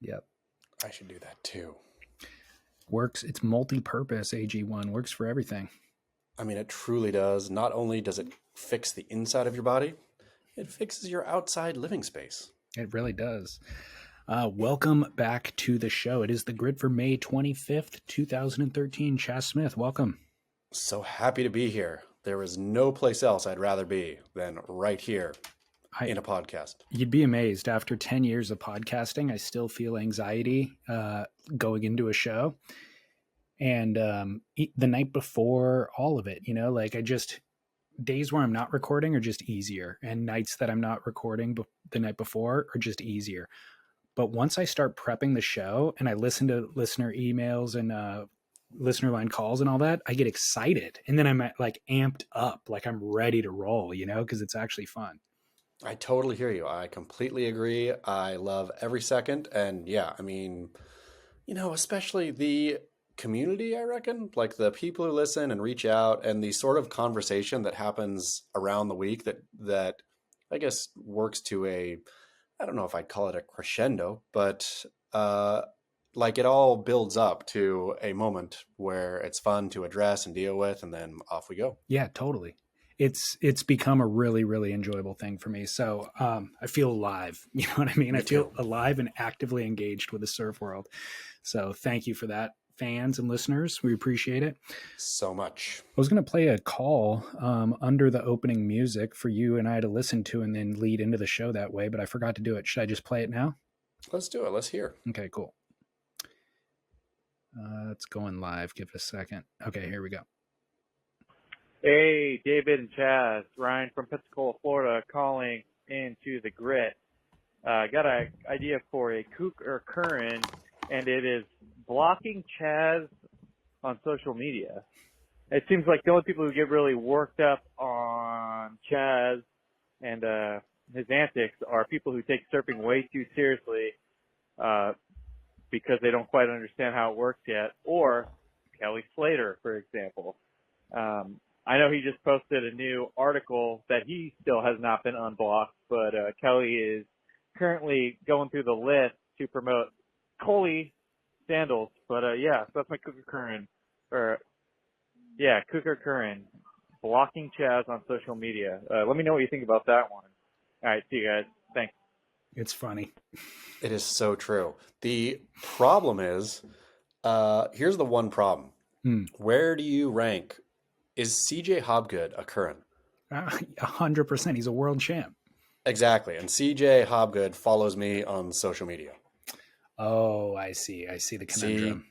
Yep. I should do that too. Works. It's multi-purpose. AG1 works for everything. I mean, it truly does. Not only does it fix the inside of your body, it fixes your outside living space. It really does. Welcome back to the show. It is the grid for May 25th, 2013. Chaz Smith, welcome. So happy to be here. There is no place else I'd rather be than right here in a podcast. You'd be amazed. After 10 years of podcasting, I still feel anxiety going into a show. And the night before, all of it, days where I'm not recording are just easier. And nights that I'm not recording the night before are just easier. But once I start prepping the show and I listen to listener emails and listener line calls and all that, I get excited. And then I'm amped up, like I'm ready to roll, because it's actually fun. I totally hear you. I completely agree. I love every second. And yeah, I mean, especially the community, I reckon, like the people who listen and reach out and the sort of conversation that happens around the week that I guess works to I don't know if I'd call it a crescendo, but like it all builds up to a moment where it's fun to address and deal with, and then off we go. Yeah, totally. It's become a really, really enjoyable thing for me. So I feel alive. You know what I mean? I feel alive and actively engaged with the surf world. So thank you for that, fans and listeners. We appreciate it so much. I was going to play a call under the opening music for you and I to listen to and then lead into the show that way, but I forgot to do it. Should I just play it now? Let's do it. Let's hear. Okay, cool. It's going live. Give it a second. Okay, here we go. Hey, David and Chaz. Ryan from Pensacola, Florida, calling into the grit. Got an idea for a kook or curran, and it is blocking Chaz on social media. It seems like the only people who get really worked up on Chaz and his antics are people who take surfing way too seriously because they don't quite understand how it works yet, or Kelly Slater, for example. I know he just posted a new article that he still has not been unblocked, but Kelly is currently going through the list to promote Coley sandals. But yeah, so that's my kook or curran. Kook or curran, blocking Chaz on social media. Let me know what you think about that one. All right, see you guys. Thanks. It's funny. It is so true. The problem is, here's the one problem. Where do you rank? Is CJ Hobgood a curran? 100%. He's a world champ. Exactly. And CJ Hobgood follows me on social media. Oh, I see. I see the conundrum.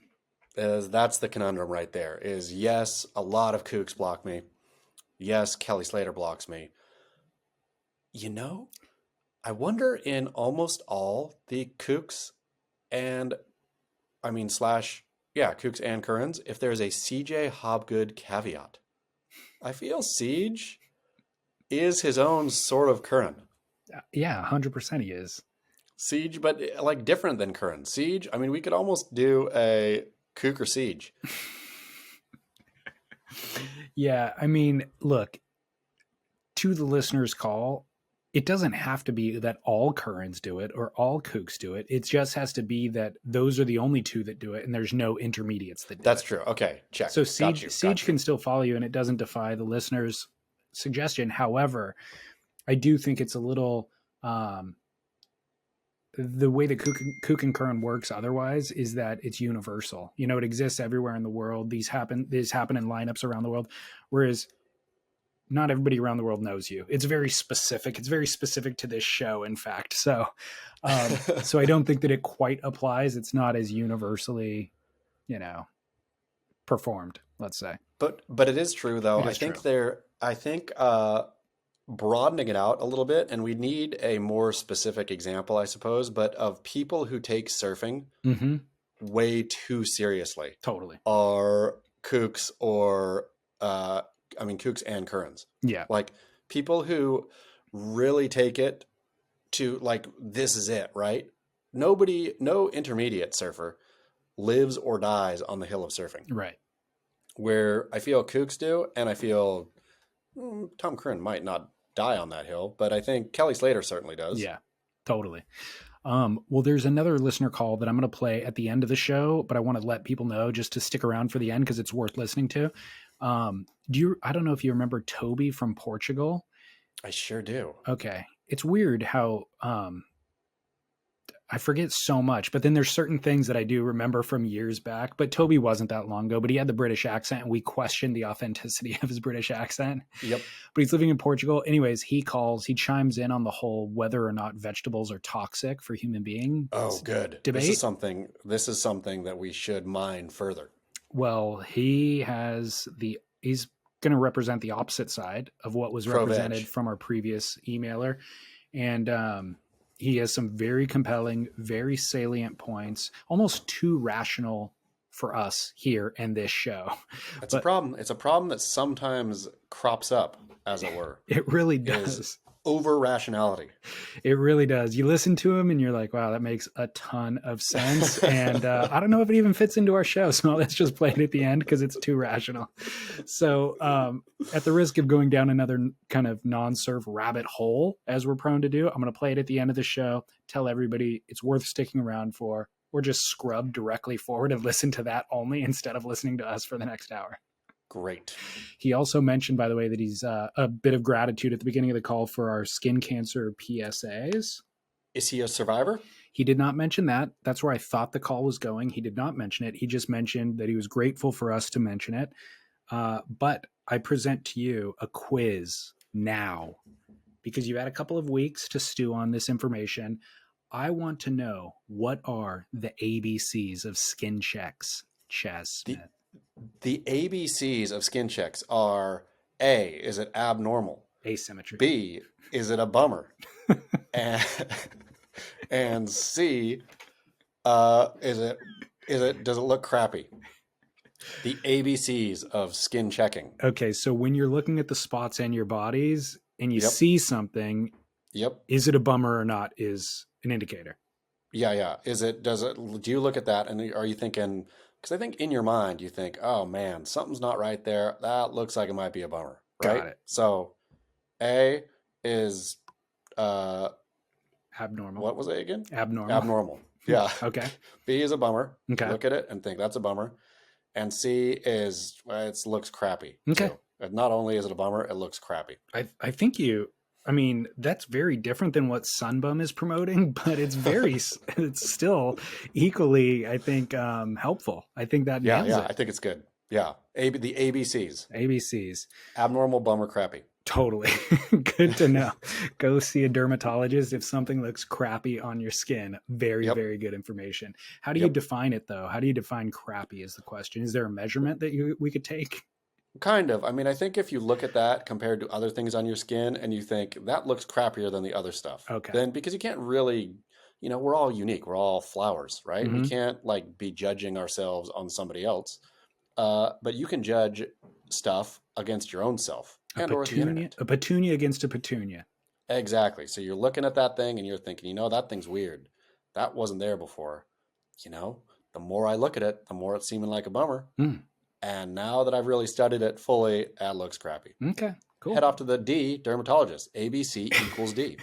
That's the conundrum right there. Is yes, a lot of kooks block me. Yes, Kelly Slater blocks me. I wonder in almost all the kooks and kooks and currans, if there's a CJ Hobgood caveat. I feel Siege is his own sort of curran. Yeah, 100% he is. Siege, but like different than curran. Siege, I mean, we could almost do a kook or Siege. Yeah, I mean, look, to the listener's call, it doesn't have to be that all currans do it or all kooks do it. It just has to be that those are the only two that do it, and there's no intermediates that do That's it. true. Okay, check. So Siege can still follow you, and it doesn't defy the listener's suggestion. However, I do think it's a little the way the kook and curran works otherwise is that it's universal. It exists everywhere in the world. These happen in lineups around the world, whereas not everybody around the world knows you. It's very specific. It's very specific to this show, in fact. So I don't think that it quite applies. It's not as universally, performed, let's say. But it is true, though. I think broadening it out a little bit, and we need a more specific example, I suppose, but of people who take surfing way too seriously. Totally. Are kooks or kooks and currans. Yeah. Like people who really take it to like, this is it, right? No intermediate surfer lives or dies on the hill of surfing. Right. Where I feel kooks do, and I feel Tom Curran might not die on that hill, but I think Kelly Slater certainly does. Yeah, totally. Well, there's another listener call that I'm going to play at the end of the show, but I want to let people know just to stick around for the end because it's worth listening to. I don't know if you remember Toby from Portugal. I sure do. Okay. It's weird how, I forget so much, but then there's certain things that I do remember from years back. But Toby wasn't that long ago, but he had the British accent, and we questioned the authenticity of his British accent. Yep. But he's living in Portugal. Anyways, he chimes in on the whole whether or not vegetables are toxic for human beings Oh, good. debate. This is something that we should mine further. Well, he's going to represent the opposite side of what was represented from our previous emailer. And, he has some very compelling, very salient points, almost too rational for us here in this show. It's a problem. It's a problem that sometimes crops up, as it were. It really does. Over rationality. It really does. You listen to him and you're like, wow, that makes a ton of sense. And I don't know if it even fits into our show. So let's just play it at the end because it's too rational. So at the risk of going down another kind of non-serve rabbit hole, as we're prone to do, I'm going to play it at the end of the show, tell everybody it's worth sticking around for, or just scrub directly forward and listen to that only instead of listening to us for the next hour. Great. He also mentioned, by the way, that he's a bit of gratitude at the beginning of the call for our skin cancer PSAs. Is he a survivor? He did not mention that. That's where I thought the call was going. He did not mention it. He just mentioned that he was grateful for us to mention it. But I present to you a quiz now because you've had a couple of weeks to stew on this information. I want to know, what are the ABCs of skin checks, Chaz Smith? The ABCs of skin checks are: A, is it abnormal? Asymmetry. B, is it a bummer? and C, does it look crappy? The ABCs of skin checking. Okay, so when you're looking at the spots in your bodies and you see something, is it a bummer or not is an indicator. Yeah. Do you look at that and are you thinking, because I think in your mind you think, oh man, something's not right there. That looks like it might be a bummer, right? Got it. So A is abnormal. What was it again? Abnormal. Yeah. Okay. B is a bummer. Okay. Look at it and think that's a bummer. And C is, it looks crappy. Okay. So not only is it a bummer, it looks crappy. I think that's very different than what Sunbum is promoting, but it's still equally, I think, helpful. I think that nails it. I think it's good. Yeah. The ABCs. Abnormal, bummer, crappy. Totally. Good to know. Go see a dermatologist if something looks crappy on your skin. Very, very good information. How do you define it, though? How do you define crappy is the question. Is there a measurement that we could take? Kind of. I mean, I think if you look at that compared to other things on your skin and you think that looks crappier than the other stuff, then because you can't really, we're all unique. We're all flowers, right? Mm-hmm. We can't be judging ourselves on somebody else. But you can judge stuff against your own self. A petunia against a petunia. Exactly. So you're looking at that thing and you're thinking, that thing's weird. That wasn't there before. The more I look at it, the more it's seeming like a bummer. Mm. And now that I've really studied it fully, that looks crappy. Okay, cool. Head off to the D, dermatologist. ABC equals D.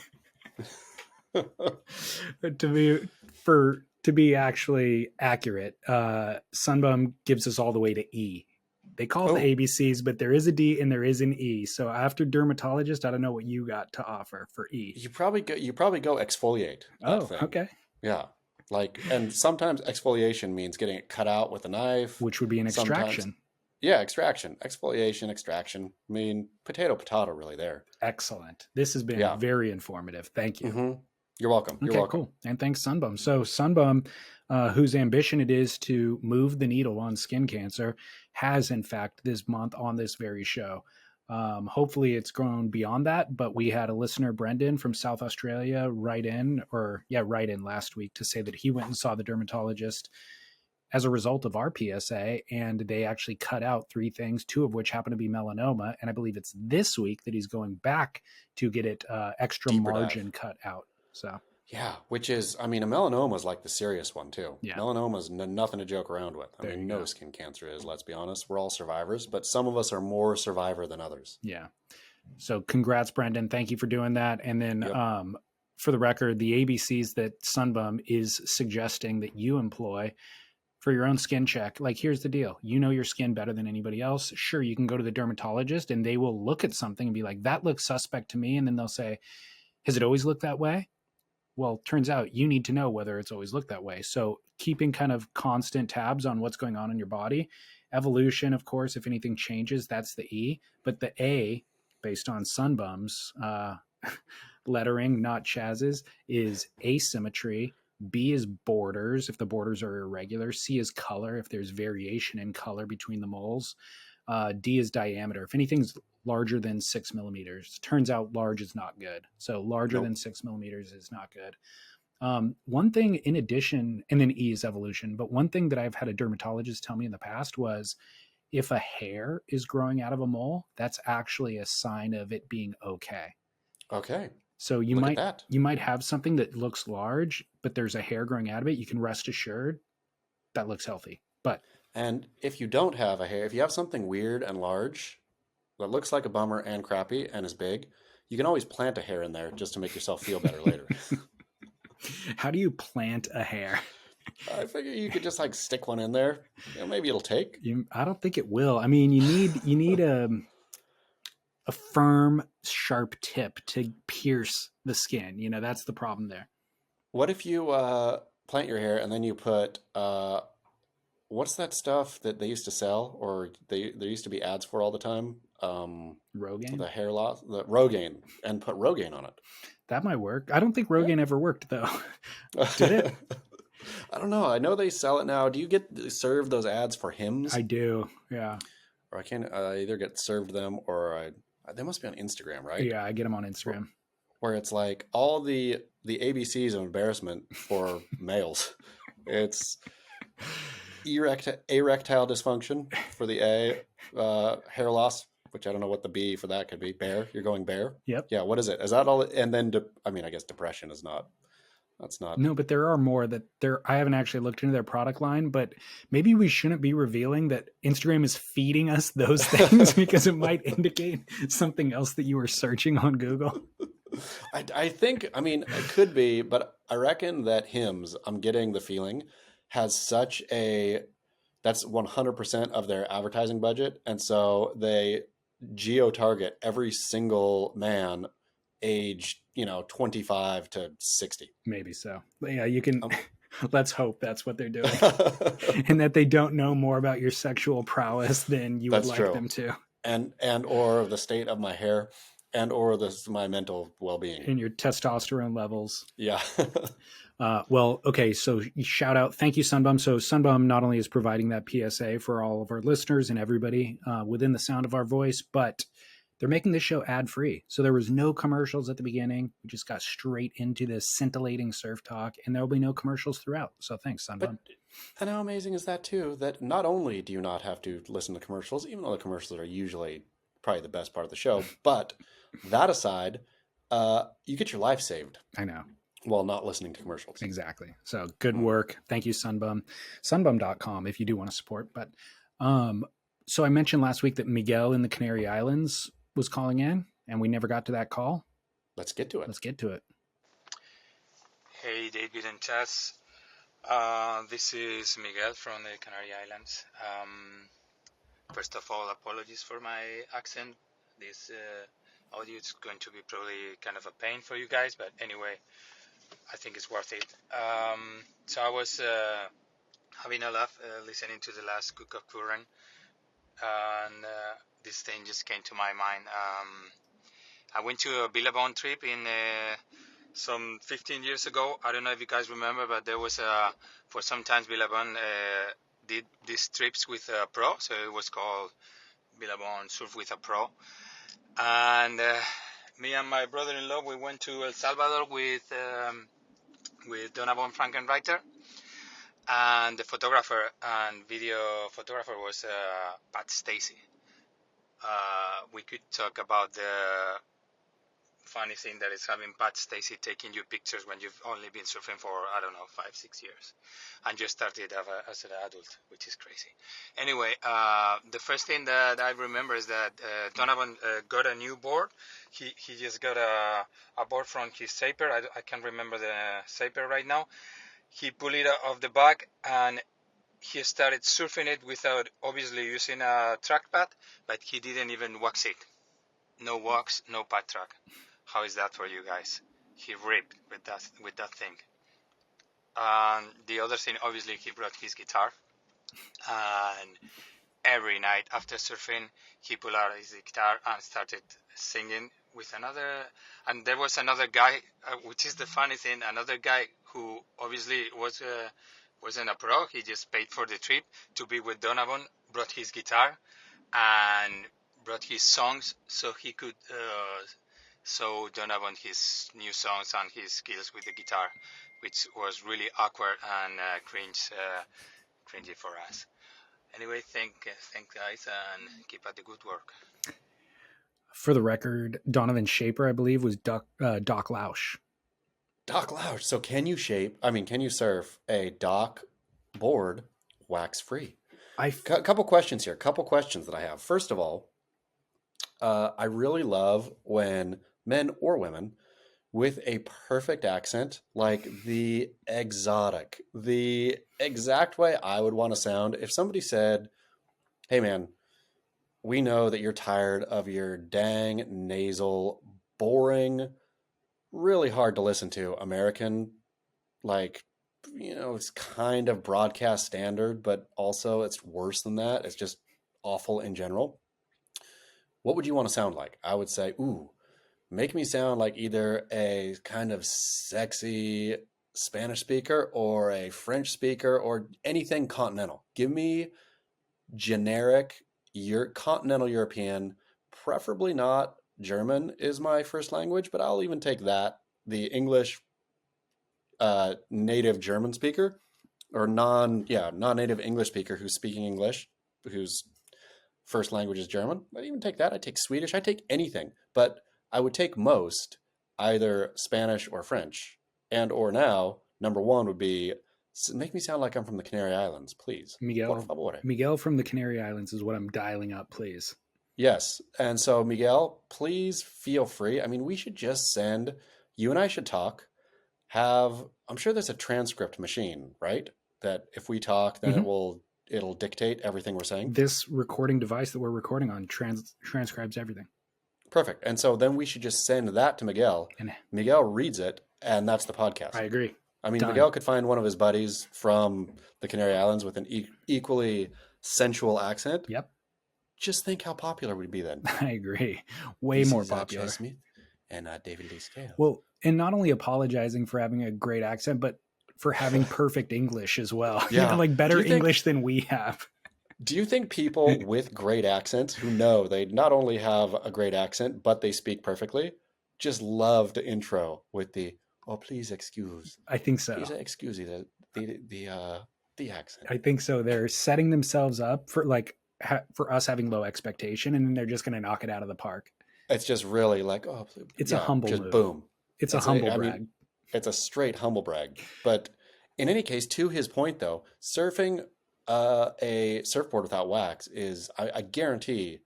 To be actually accurate, Sunbum gives us all the way to E. They call it the ABCs, but there is a D and there is an E. So after dermatologist, I don't know what you got to offer for E. You probably go exfoliate. Okay. Yeah. And sometimes exfoliation means getting it cut out with a knife. Which would be an extraction. Sometimes, yeah, extraction. Exfoliation, extraction. I mean, potato really there. Excellent. This has been very informative. Thank you. Mm-hmm. You're welcome. Okay, cool. And thanks, Sunbum. So Sunbum, whose ambition it is to move the needle on skin cancer, has, in fact, this month on this very show. Hopefully it's grown beyond that, but we had a listener, Brendan from South Australia, write in last week to say that he went and saw the dermatologist as a result of our PSA, and they actually cut out 3 things, 2 of which happen to be melanoma. And I believe it's this week that he's going back to get it extra deeper margin cut out. So yeah, which is, a melanoma is like the serious one too. Yeah. Melanoma is nothing to joke around with. No skin cancer is, let's be honest. We're all survivors, but some of us are more survivor than others. Yeah. So congrats, Brendan. Thank you for doing that. And then for the record, the ABCs that Sunbum is suggesting that you employ for your own skin check, like, here's the deal. You know your skin better than anybody else. Sure, you can go to the dermatologist and they will look at something and be like, that looks suspect to me. And then they'll say, has it always looked that way? Well, turns out you need to know whether it's always looked that way. So keeping kind of constant tabs on what's going on in your body. Evolution, of course, if anything changes, that's the E. But the A, based on Sunbum's lettering, not Chaz's, is asymmetry. B is borders, if the borders are irregular. C is color, if there's variation in color between the moles. D is diameter. If anything's larger than 6 millimeters, turns out large is not good. So larger than 6 millimeters is not good. One thing in addition, and then E is evolution, but one thing that I've had a dermatologist tell me in the past was if a hair is growing out of a mole, that's actually a sign of it being okay. Okay. So you might have something that looks large, but there's a hair growing out of it. You can rest assured that looks healthy. And if you don't have a hair, if you have something weird and large that looks like a bummer and crappy and is big, you can always plant a hair in there just to make yourself feel better later. How do you plant a hair? I figure you could just like stick one in there. Maybe it'll take. I don't think it will. I mean, you need a firm, sharp tip to pierce the skin. That's the problem there. What if you plant your hair and then you put what's that stuff that they used to sell, or there used to be ads for all the time? Rogaine? The hair loss, the Rogaine, and put Rogaine on it. That might work. I don't think Rogaine ever worked though. Did it? I don't know. I know they sell it now. Do you get served those ads for Hims? I do. Yeah. Or I either get served them or they must be on Instagram, right? Yeah, I get them on Instagram. Where it's like all the ABCs of embarrassment for males. It's erectile dysfunction for the A, hair loss, which I don't know what the B for that could be. Bear, you're going bear. Yep. Yeah. What is it? Is that all? And then, I mean, I guess depression is not. That's not. No, but there are more that I haven't actually looked into their product line, but maybe we shouldn't be revealing that Instagram is feeding us those things because it might indicate something else that you were searching on Google. I think, I mean, it could be, but I reckon that Hims, I'm getting the feeling, has such that's 100% of their advertising budget. And so they geo-target every single man aged, 25 to 60. Maybe so. Yeah, you can, let's hope that's what they're doing. And that they don't know more about your sexual prowess than you would like them to. And or the state of my hair. And or my mental well-being. And your testosterone levels. Yeah. Well, okay, so shout out. Thank you, Sunbum. So Sunbum not only is providing that PSA for all of our listeners and everybody within the sound of our voice, but they're making this show ad-free. So there was no commercials at the beginning. We just got straight into this scintillating surf talk, and there will be no commercials throughout. So thanks, Sunbum. And how amazing is that, too, that not only do you not have to listen to commercials, even though the commercials are usually probably the best part of the show, but that aside, you get your life saved. I know. While not listening to commercials. Exactly. So good work. Thank you, Sunbum. Sunbum.com if you do want to support. But so I mentioned last week that Miguel in the Canary Islands was calling in, and we never got to that call. Let's get to it. Hey, David and Chas. This is Miguel from the Canary Islands. First of all, apologies for my accent. This audio is going to be probably kind of a pain for you guys, but anyway, I think it's worth it. So I was having a laugh listening to the last Cook of Curran, and this thing just came to my mind. I went to a Billabong trip in some 15 years ago. I don't know if you guys remember, but there was for some times Billabong did these trips with a pro, so it was called Billabong Surf with a Pro. And me and my brother-in-law, we went to El Salvador with Donna von Frankenreiter, and the photographer and video photographer was Pat Stacy. We could talk about the funny thing that is having Pat Stacy taking you pictures when you've only been surfing for, I don't know, 5-6 years, and just started as an adult, which is crazy. Anyway, the first thing that I remember is that Donovan got a new board. He just got a board from his Saper. I can't remember the Saper right now. He pulled it off the back and he started surfing it without obviously using a trackpad, but he didn't even wax it. No wax, no pad track. How is that for you guys? He ripped with that thing. The other thing, obviously, he brought his guitar, and every night after surfing, he pulled out his guitar and started singing with another. And there was another guy, which is the funny thing, another guy who obviously wasn't a pro. He just paid for the trip to be with Donovan, brought his guitar, and brought his songs so he could show Donovan his new songs and his skills with the guitar, which was really awkward and cringy for us. Anyway, thank guys, and keep up the good work. For the record, Donovan Shaper, I believe, was Doc Lausch. Doc Lausch. So can you surf a Doc board wax free? Couple questions here. Couple questions that I have. First of all, I really love when men or women with a perfect accent, like the exact way I would want to sound. If somebody said, "Hey man, we know that you're tired of your dang nasal, boring, really hard to listen to American, it's kind of broadcast standard, but also it's worse than that. It's just awful in general. What would you want to sound like?" I would say, make me sound like either a kind of sexy Spanish speaker or a French speaker or anything continental. Give me generic continental European, preferably not German is my first language, but I'll even take that. The English native German speaker or non-native English speaker who's speaking English, whose first language is German. I'd even take that. I'd take Swedish. I'd take anything, but I would take most either Spanish or French. And or now, number one would be, make me sound like I'm from the Canary Islands, please. Miguel from the Canary Islands is what I'm dialing up, please. Yes. And so, Miguel, please feel free. I mean, we should just send, you and I should talk, I'm sure there's a transcript machine, right? That if we talk, then it'll dictate everything we're saying. This recording device that we're recording on transcribes everything. Perfect. And so then we should just send that to Miguel. And Miguel reads it, and that's the podcast. I agree. I mean, Miguel could find one of his buddies from the Canary Islands with an equally sensual accent. Yep. Just think how popular we'd be then. I agree. Way more popular. Smith and David Lee Scales. Well, and not only apologizing for having a great accent, but for having perfect English as well. Yeah. Better English than we have. Do you think people with great accents who know they not only have a great accent, but they speak perfectly, just love the intro with the, "Oh, please excuse." I think so. Please excuse the accent. I think so. They're setting themselves up for for us having low expectation, and then they're just going to knock it out of the park. It's just really like, oh, it's a humble just move. Boom. It's a humble brag. I mean, it's a straight humble brag. But in any case, to his point though, surfing a surfboard without wax is, I guarantee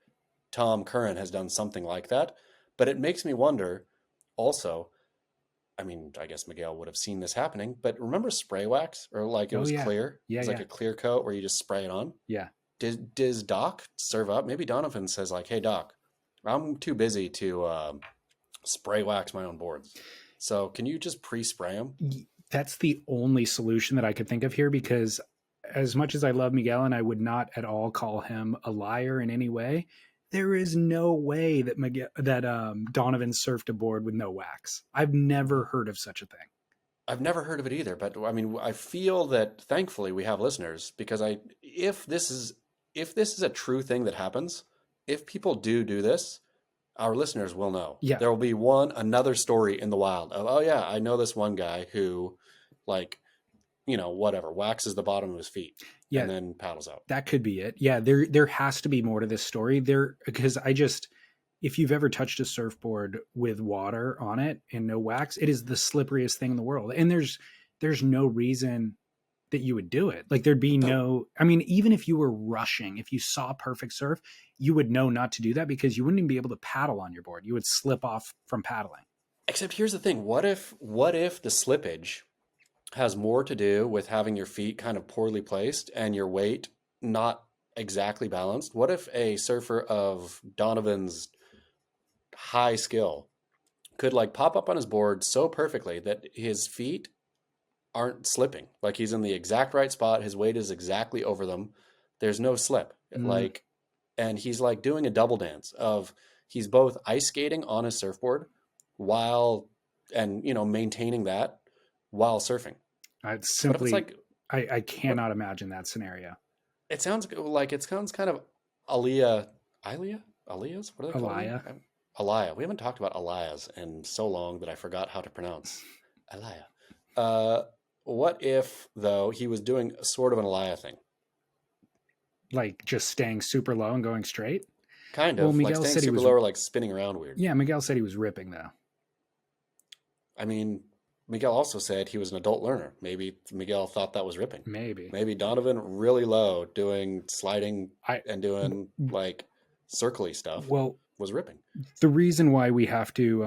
Tom Curran has done something like that. But it makes me wonder also, I mean, I guess Miguel would have seen this happening, but remember spray wax? Or it was clear? Yeah, it was like a clear coat where you just spray it on? Yeah. Does Doc serve up? Maybe Donovan says like, "Hey Doc, I'm too busy to spray wax my own boards. So can you just pre-spray them?" That's the only solution that I could think of here, because as much as I love Miguel and I would not at all call him a liar in any way, there is no way that Donovan surfed a board with no wax. I've never heard of such a thing. I've never heard of it either, but I mean, I feel that thankfully we have listeners, because if this is a true thing that happens, if people do this, our listeners will know. Yeah. There will be another story in the wild of, "Oh yeah, I know this one guy who waxes the bottom of his feet and then paddles out." That could be it. Yeah. There has to be more to this story there, because if you've ever touched a surfboard with water on it and no wax, it is the slipperiest thing in the world. And there's no reason that you would do it. Like there'd be no, I mean, even if you were rushing, if you saw perfect surf, you would know not to do that because you wouldn't even be able to paddle on your board. You would slip off from paddling. Except here's the thing. What if the slippage has more to do with having your feet kind of poorly placed and your weight not exactly balanced? What if a surfer of Donovan's high skill could like pop up on his board so perfectly that his feet aren't slipping? Like he's in the exact right spot, his weight is exactly over them. There's no slip. Like, and he's like doing a double dance of he's both ice skating on his surfboard while and maintaining that while surfing. It's But if it's simply, like I cannot imagine that scenario. it sounds kind of Aliyahs? What are they called Aliyah. again? Aliyah. We haven't talked about Aliyahs in so long that I forgot how to pronounce Aliyah. What if though he was doing sort of an Aliyah thing? Like just staying super low and going straight? Kind Well, of like Miguel staying said he super was, low or like spinning around weird. yeah, Miguel said he was ripping though. I mean, Miguel also said he was an adult learner. Maybe Miguel thought that was ripping. Maybe. Maybe Donovan really low doing sliding I, and doing like circly stuff well, was ripping. the reason why we have to,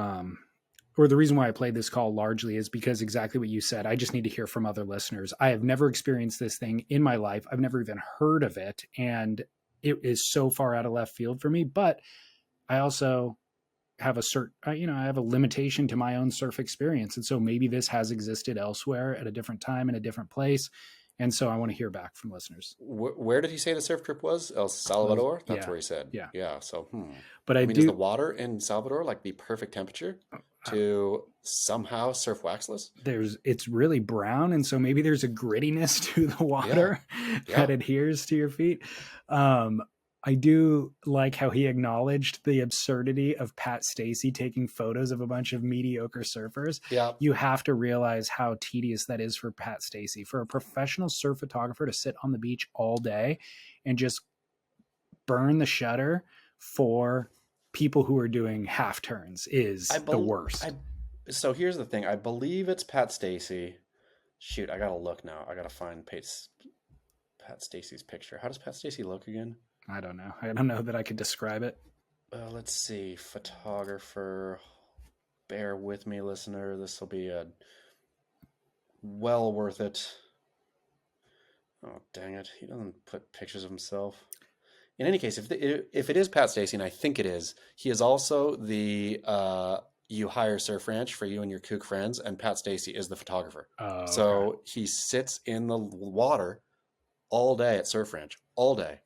or the reason why I played this call largely is because exactly what you said. I just need to hear from other listeners. I have never experienced this thing in my life. I've never even heard of it. And it is so far out of left field for me. But I also have I have a limitation to my own surf experience. And so maybe this has existed elsewhere at a different time in a different place. And so I want to hear back from listeners. Where did he say the surf trip was? El Salvador? That's yeah, where he said. yeah. Yeah. So, But I mean, is the water in Salvador like the perfect temperature to somehow surf waxless? It's really brown. And so maybe there's a grittiness to the water that adheres to your feet. I do like how he acknowledged the absurdity of Pat Stacey taking photos of a bunch of mediocre surfers. Yeah. You have to realize how tedious that is for Pat Stacey. For a professional surf photographer to sit on the beach all day and just burn the shutter for people who are doing half turns is the worst. So here's the thing. I believe it's Pat Stacey. Shoot, I gotta look now. I gotta find Pat Stacey's picture. How does Pat Stacey look again? I don't know. I don't know that I could describe it. Let's see. Photographer. Bear with me, listener. This will be well worth it. Oh, dang it. He doesn't put pictures of himself. In any case, if it is Pat Stacey, and I think it is, he is also the you hire surf ranch for you and your kook friends, and Pat Stacey is the photographer. Oh, so he sits in the water all day at surf ranch, all day,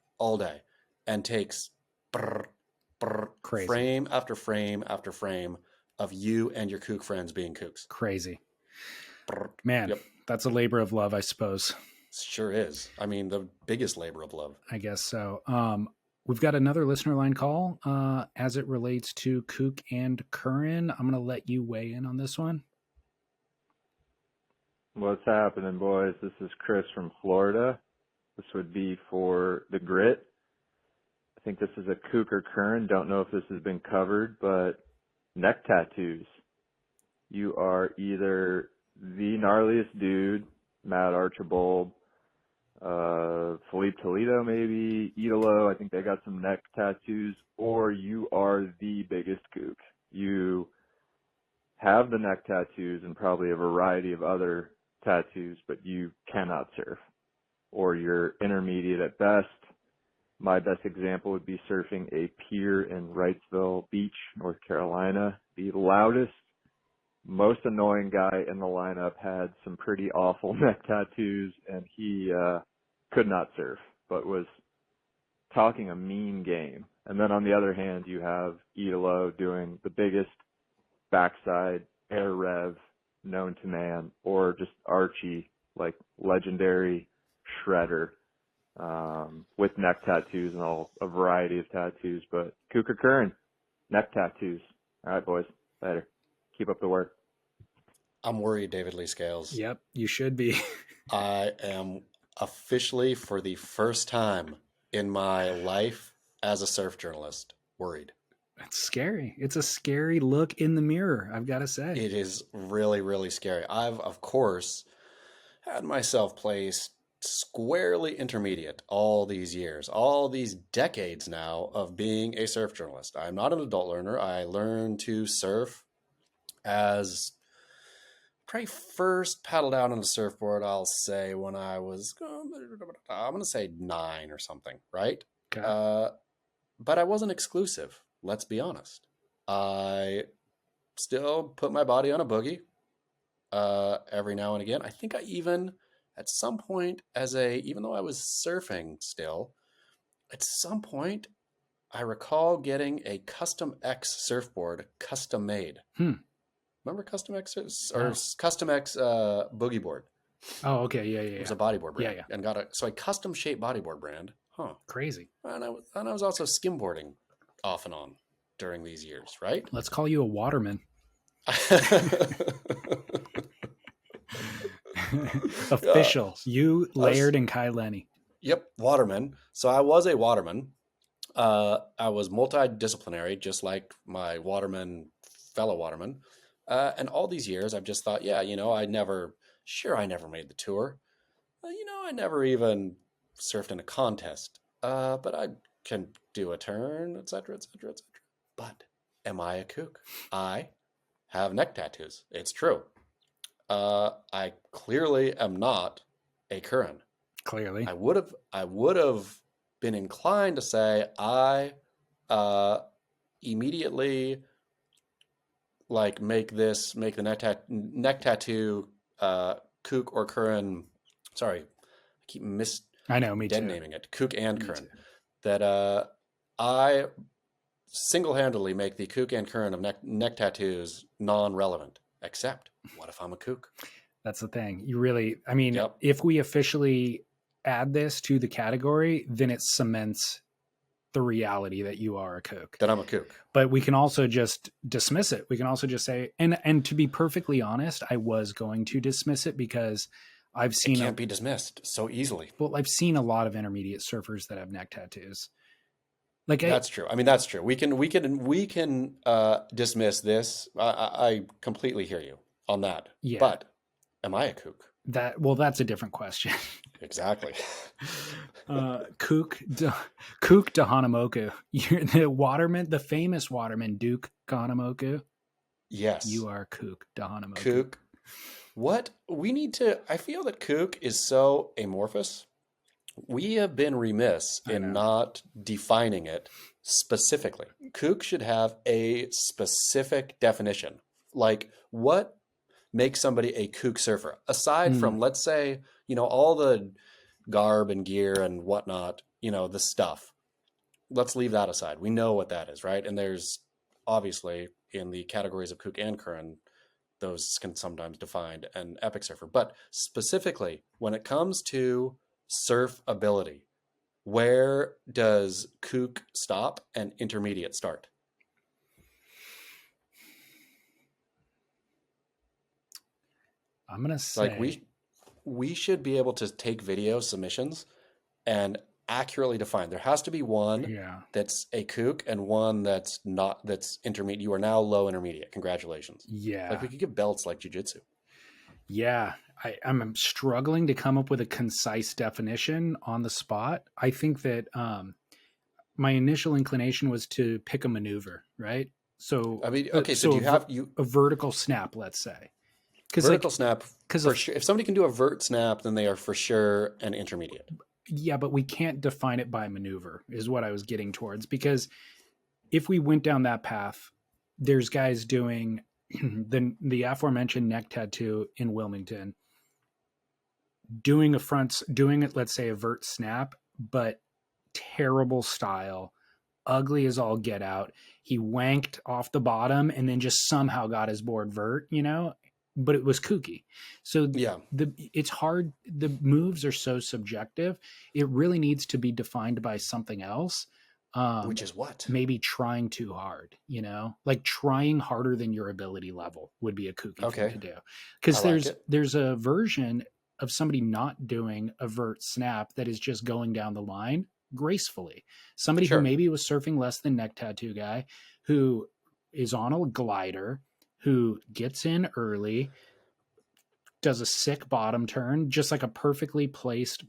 and takes frame after frame after frame of you and your kook friends being kooks. Crazy. Man, that's a labor of love, I suppose. Sure is. I mean, the biggest labor of love. I guess so. We've got another listener line call as it relates to Kook and Curran. I'm going to let you weigh in on this one. What's happening, boys? This is Chris from Florida. This would be for the grit. I think this is a Kook or Curran. Don't know if this has been covered, but neck tattoos. You are either the gnarliest dude, Matt Archibald, Felipe Toledo maybe, Idolo, I think they got some neck tattoos, or you are the biggest kook. You have the neck tattoos and probably a variety of other tattoos, but you cannot surf, or you're intermediate at best. My best example would be surfing a pier in Wrightsville Beach, North Carolina. The loudest, most annoying guy in the lineup had some pretty awful neck tattoos, and he could not surf, but was talking a mean game. And then on the other hand, you have Idolo doing the biggest backside air rev known to man, or just Archie, like legendary shredder, with neck tattoos and a variety of tattoos. But Kook or Curran, neck tattoos. All right, boys. Later. Keep up the work. I'm worried, David Lee Scales. Yep, you should be. I am officially, for the first time in my life as a surf journalist, worried. It's scary. It's a scary look in the mirror, I've got to say. It is really, really scary. I've, of course, had myself placed squarely intermediate all these years, all these decades now of being a surf journalist. I'm not an adult learner. I learned to surf as probably first paddled out on a surfboard, I'll say, when I was, I'm going to say 9 or something, right? Okay. But I wasn't exclusive, let's be honest. I still put my body on a boogie every now and again. I think I even, at some point, even though I was surfing still, at some point, I recall getting a Custom X surfboard custom made. Remember Custom X or No. Custom X boogie board? Oh, okay. Yeah. It was a bodyboard brand. Yeah. And got a custom shaped bodyboard brand. Huh. Crazy. And I was also skimboarding off and on during these years, right? Let's call you a waterman. Official. You, Laird, and Kai Lenny. Yep, waterman. So I was a waterman. I was multidisciplinary, just like my fellow waterman. And all these years, I've just thought, yeah, I never made the tour. I never even surfed in a contest. But I can do a turn, etc., etc., etc. But am I a kook? I have neck tattoos. It's true. I clearly am not a Curran. Clearly. I would have been inclined to say I immediately make the neck tattoo kook or Curran. Sorry, I keep I know, me too. naming it kook and Curran. That I single-handedly make the kook and Curran of neck tattoos non-relevant. Except, what if I'm a kook? That's the thing. You really, Yep. If we officially add this to the category, then it cements the reality that you are a kook. That I'm a kook. But we can also just dismiss it. We can also just say, and to be perfectly honest, I was going to dismiss it because I've seen it can't be dismissed so easily. Well, I've seen a lot of intermediate surfers that have neck tattoos. That's true. That's true. We can dismiss this. I completely hear you on that. Yeah. But am I a kook? That's a different question. Exactly. Kook Dahanamoku. You're the waterman, the famous waterman, Duke Kahanamoku. Yes. You are Kook Dahanamoku. Kook. What we need to, I feel that kook is so amorphous. We have been remiss in not defining it specifically. Kook should have a specific definition. Like, what makes somebody a kook surfer? Aside from, let's say, all the garb and gear and whatnot, the stuff. Let's leave that aside. We know what that is, right? And there's obviously in the categories of kook and Curran, those can sometimes define an epic surfer. But specifically, when it comes to surf ability, where does kook stop and intermediate start? I'm gonna say we should be able to take video submissions and accurately define. There has to be one that's a kook and one that's not, that's intermediate. You are now low intermediate. Congratulations. Yeah. We could give belts like jiu-jitsu. Yeah. I'm struggling to come up with a concise definition on the spot. I think that my initial inclination was to pick a maneuver, right? So okay. So do you have a vertical snap, let's say? Vertical snap, for sure. If somebody can do a vert snap, then they are for sure an intermediate. Yeah, but we can't define it by maneuver, is what I was getting towards. Because if we went down that path, there's guys doing the aforementioned neck tattoo in Wilmington, doing it, let's say, a vert snap, but terrible style, ugly as all get out. He wanked off the bottom and then just somehow got his board vert, but it was kooky. So it's hard. The moves are so subjective. It really needs to be defined by something else. Which is what? Maybe trying too hard, like trying harder than your ability level would be a kooky thing to do. Because there's a version of somebody not doing a vert snap that is just going down the line gracefully. Somebody who Sure. maybe was surfing less than neck tattoo guy, who is on a glider, who gets in early, does a sick bottom turn, just like a perfectly placed,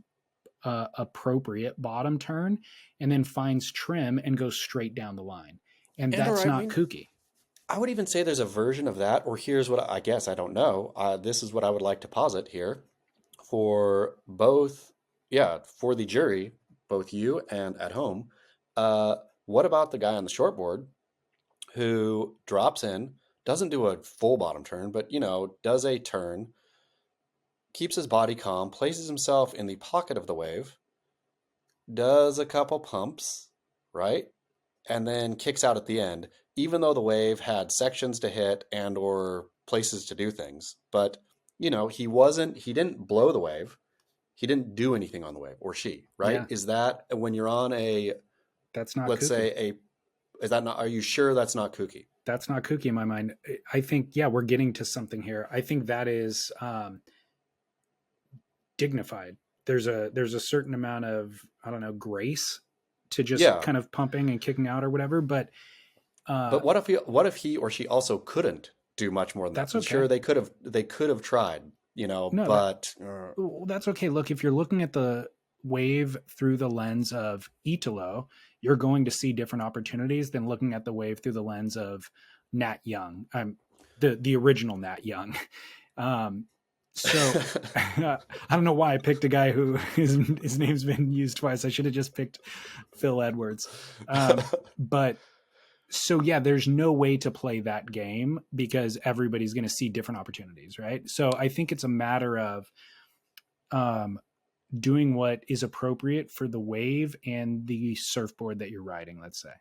appropriate bottom turn, and then finds trim and goes straight down the line. And And or that's I not mean, kooky. I would even say there's a version of that, or here's what I guess I don't know. This is what I would like to posit here for both, yeah, for the jury, both you and at home. Uh, what about the guy on the shortboard who drops in, doesn't do a full bottom turn, but does a turn, keeps his body calm, places himself in the pocket of the wave, does a couple pumps, right? And then kicks out at the end, even though the wave had sections to hit and or places to do things. But, he didn't blow the wave. He didn't do anything on the wave, or she, right? Yeah. Is that when you're on That's not let's kooky. say is that not, are you sure that's not kooky? That's not kooky in my mind. I think, yeah, we're getting to something here. I think that is dignified. There's a certain amount of, I don't know, grace to just Yeah. kind of pumping and kicking out or whatever. But But what if he or she also couldn't do much more than that? That's I'm okay. sure they could have tried, No, but that's okay. Look, if you're looking at the wave through the lens of Italo, you're going to see different opportunities than looking at the wave through the lens of Nat Young, the original Nat Young. So I don't know why I picked a guy who his name's been used twice. I should have just picked Phil Edwards. But so yeah, there's no way to play that game because everybody's going to see different opportunities, right? So I think it's a matter of doing what is appropriate for the wave and the surfboard that you're riding, let's say.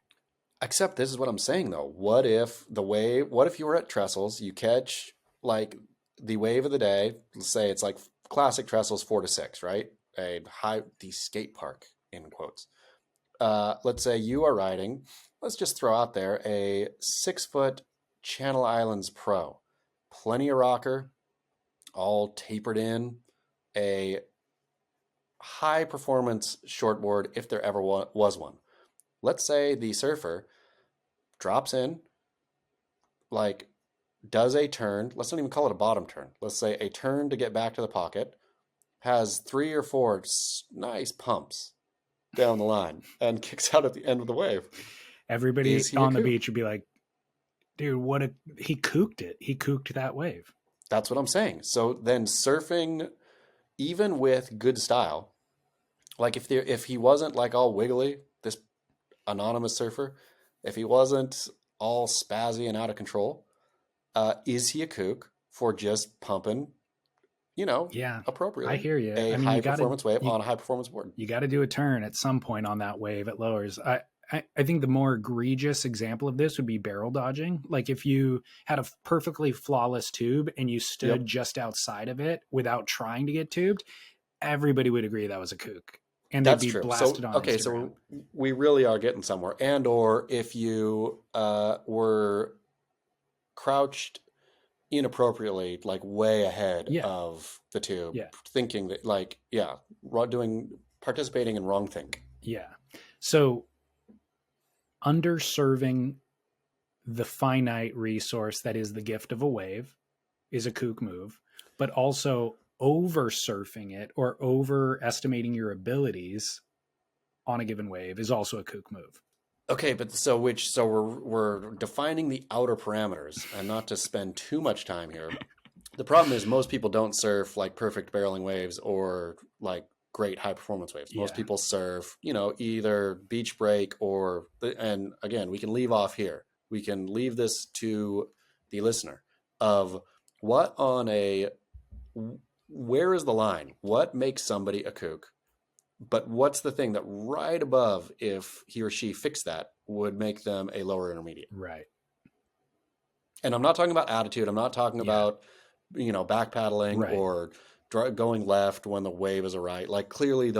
except this is what I'm saying though. What if you were at Trestles, you catch like the wave of the day, let's say it's like classic Trestles 4 to 6, right? The skate park in quotes. Let's say you are riding, let's just throw out there a 6-foot Channel Islands Pro, plenty of rocker, all tapered in, a high performance shortboard if there ever was one. Let's say the surfer drops in, like does a turn, let's not even call it a bottom turn, let's say a turn to get back to the pocket, has 3 or 4 nice pumps down the line and kicks out at the end of the wave. Everybody on the beach would be like, dude, he kooked it. He kooked that wave. That's what I'm saying. So then surfing, even with good style, like if he wasn't like all wiggly, this anonymous surfer, if he wasn't all spazzy and out of control, is he a kook for just pumping, Yeah, appropriately? I hear you. A high performance wave on a high performance board. You got to do a turn at some point on that wave at lowers. I think the more egregious example of this would be barrel dodging. Like if you had a perfectly flawless tube and you stood just outside of it without trying to get tubed, everybody would agree that was a kook. And they'd be blasted on Instagram. So we really are getting somewhere. And or if you were crouched inappropriately, like way ahead of the tube, thinking that participating in wrong think. Yeah. So underserving the finite resource that is the gift of a wave is a kook move, but also over surfing it or overestimating your abilities on a given wave is also a kook move. Okay, but so we're defining the outer parameters, and not to spend too much time here. The problem is most people don't surf like perfect barreling waves or like great high performance waves. Most people surf, either beach break and again, we can leave off here. We can leave this to the listener of where is the line? What makes somebody a kook? But what's the thing that right above, if he or she fixed that, would make them a lower intermediate? Right. And I'm not talking about attitude. I'm not talking about, back paddling or going left when the wave is a right. Like clearly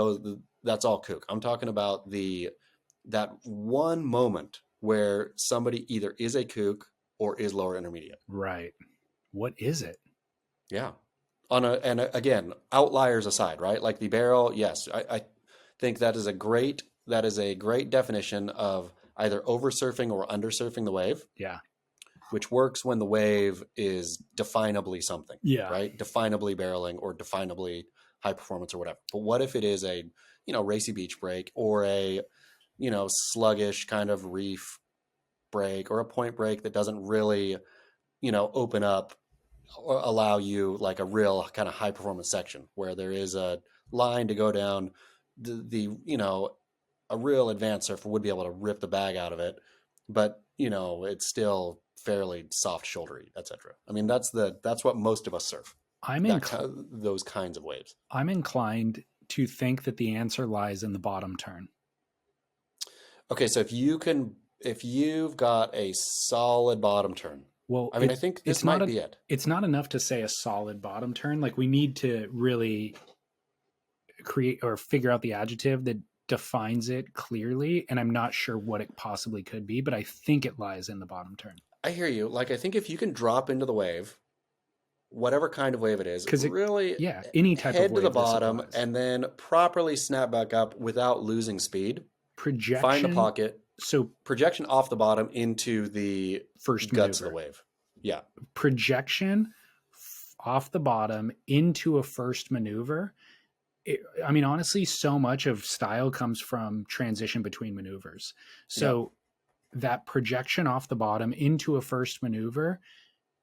that's all kook. I'm talking about that one moment where somebody either is a kook or is lower intermediate. Right. What is it? Yeah. And again, outliers aside, right? Like the barrel, yes, I think that is a great that is a great definition of either oversurfing or undersurfing the wave. Yeah. Which works when the wave is definably something, Yeah. right? Definably barreling or definably high performance or whatever. But what if it is a, racy beach break or a, sluggish kind of reef break or a point break that doesn't really, open up or allow you like a real kind of high performance section where there is a line to go down a real advanced surfer would be able to rip the bag out of it, but it's still fairly soft shouldery, etc. I mean, that's what most of us surf. Those kinds of waves. I'm inclined to think that the answer lies in the bottom turn. Okay, so if you've got a solid bottom turn, well, I mean, I think this might be it. It's not enough to say a solid bottom turn. Like, we need to really create or figure out the adjective that defines it clearly, and I'm not sure what it possibly could be, but I think it lies in the bottom turn. I hear you. Like, I think if you can drop into the wave, whatever kind of wave it is, any type head of wave to the bottom and then properly snap back up without losing speed. Projection, find the pocket. So projection off the bottom into the first guts maneuver. Of the wave. Yeah. Projection off the bottom into a first maneuver. I mean, honestly, so much of style comes from transition between maneuvers. So that projection off the bottom into a first maneuver,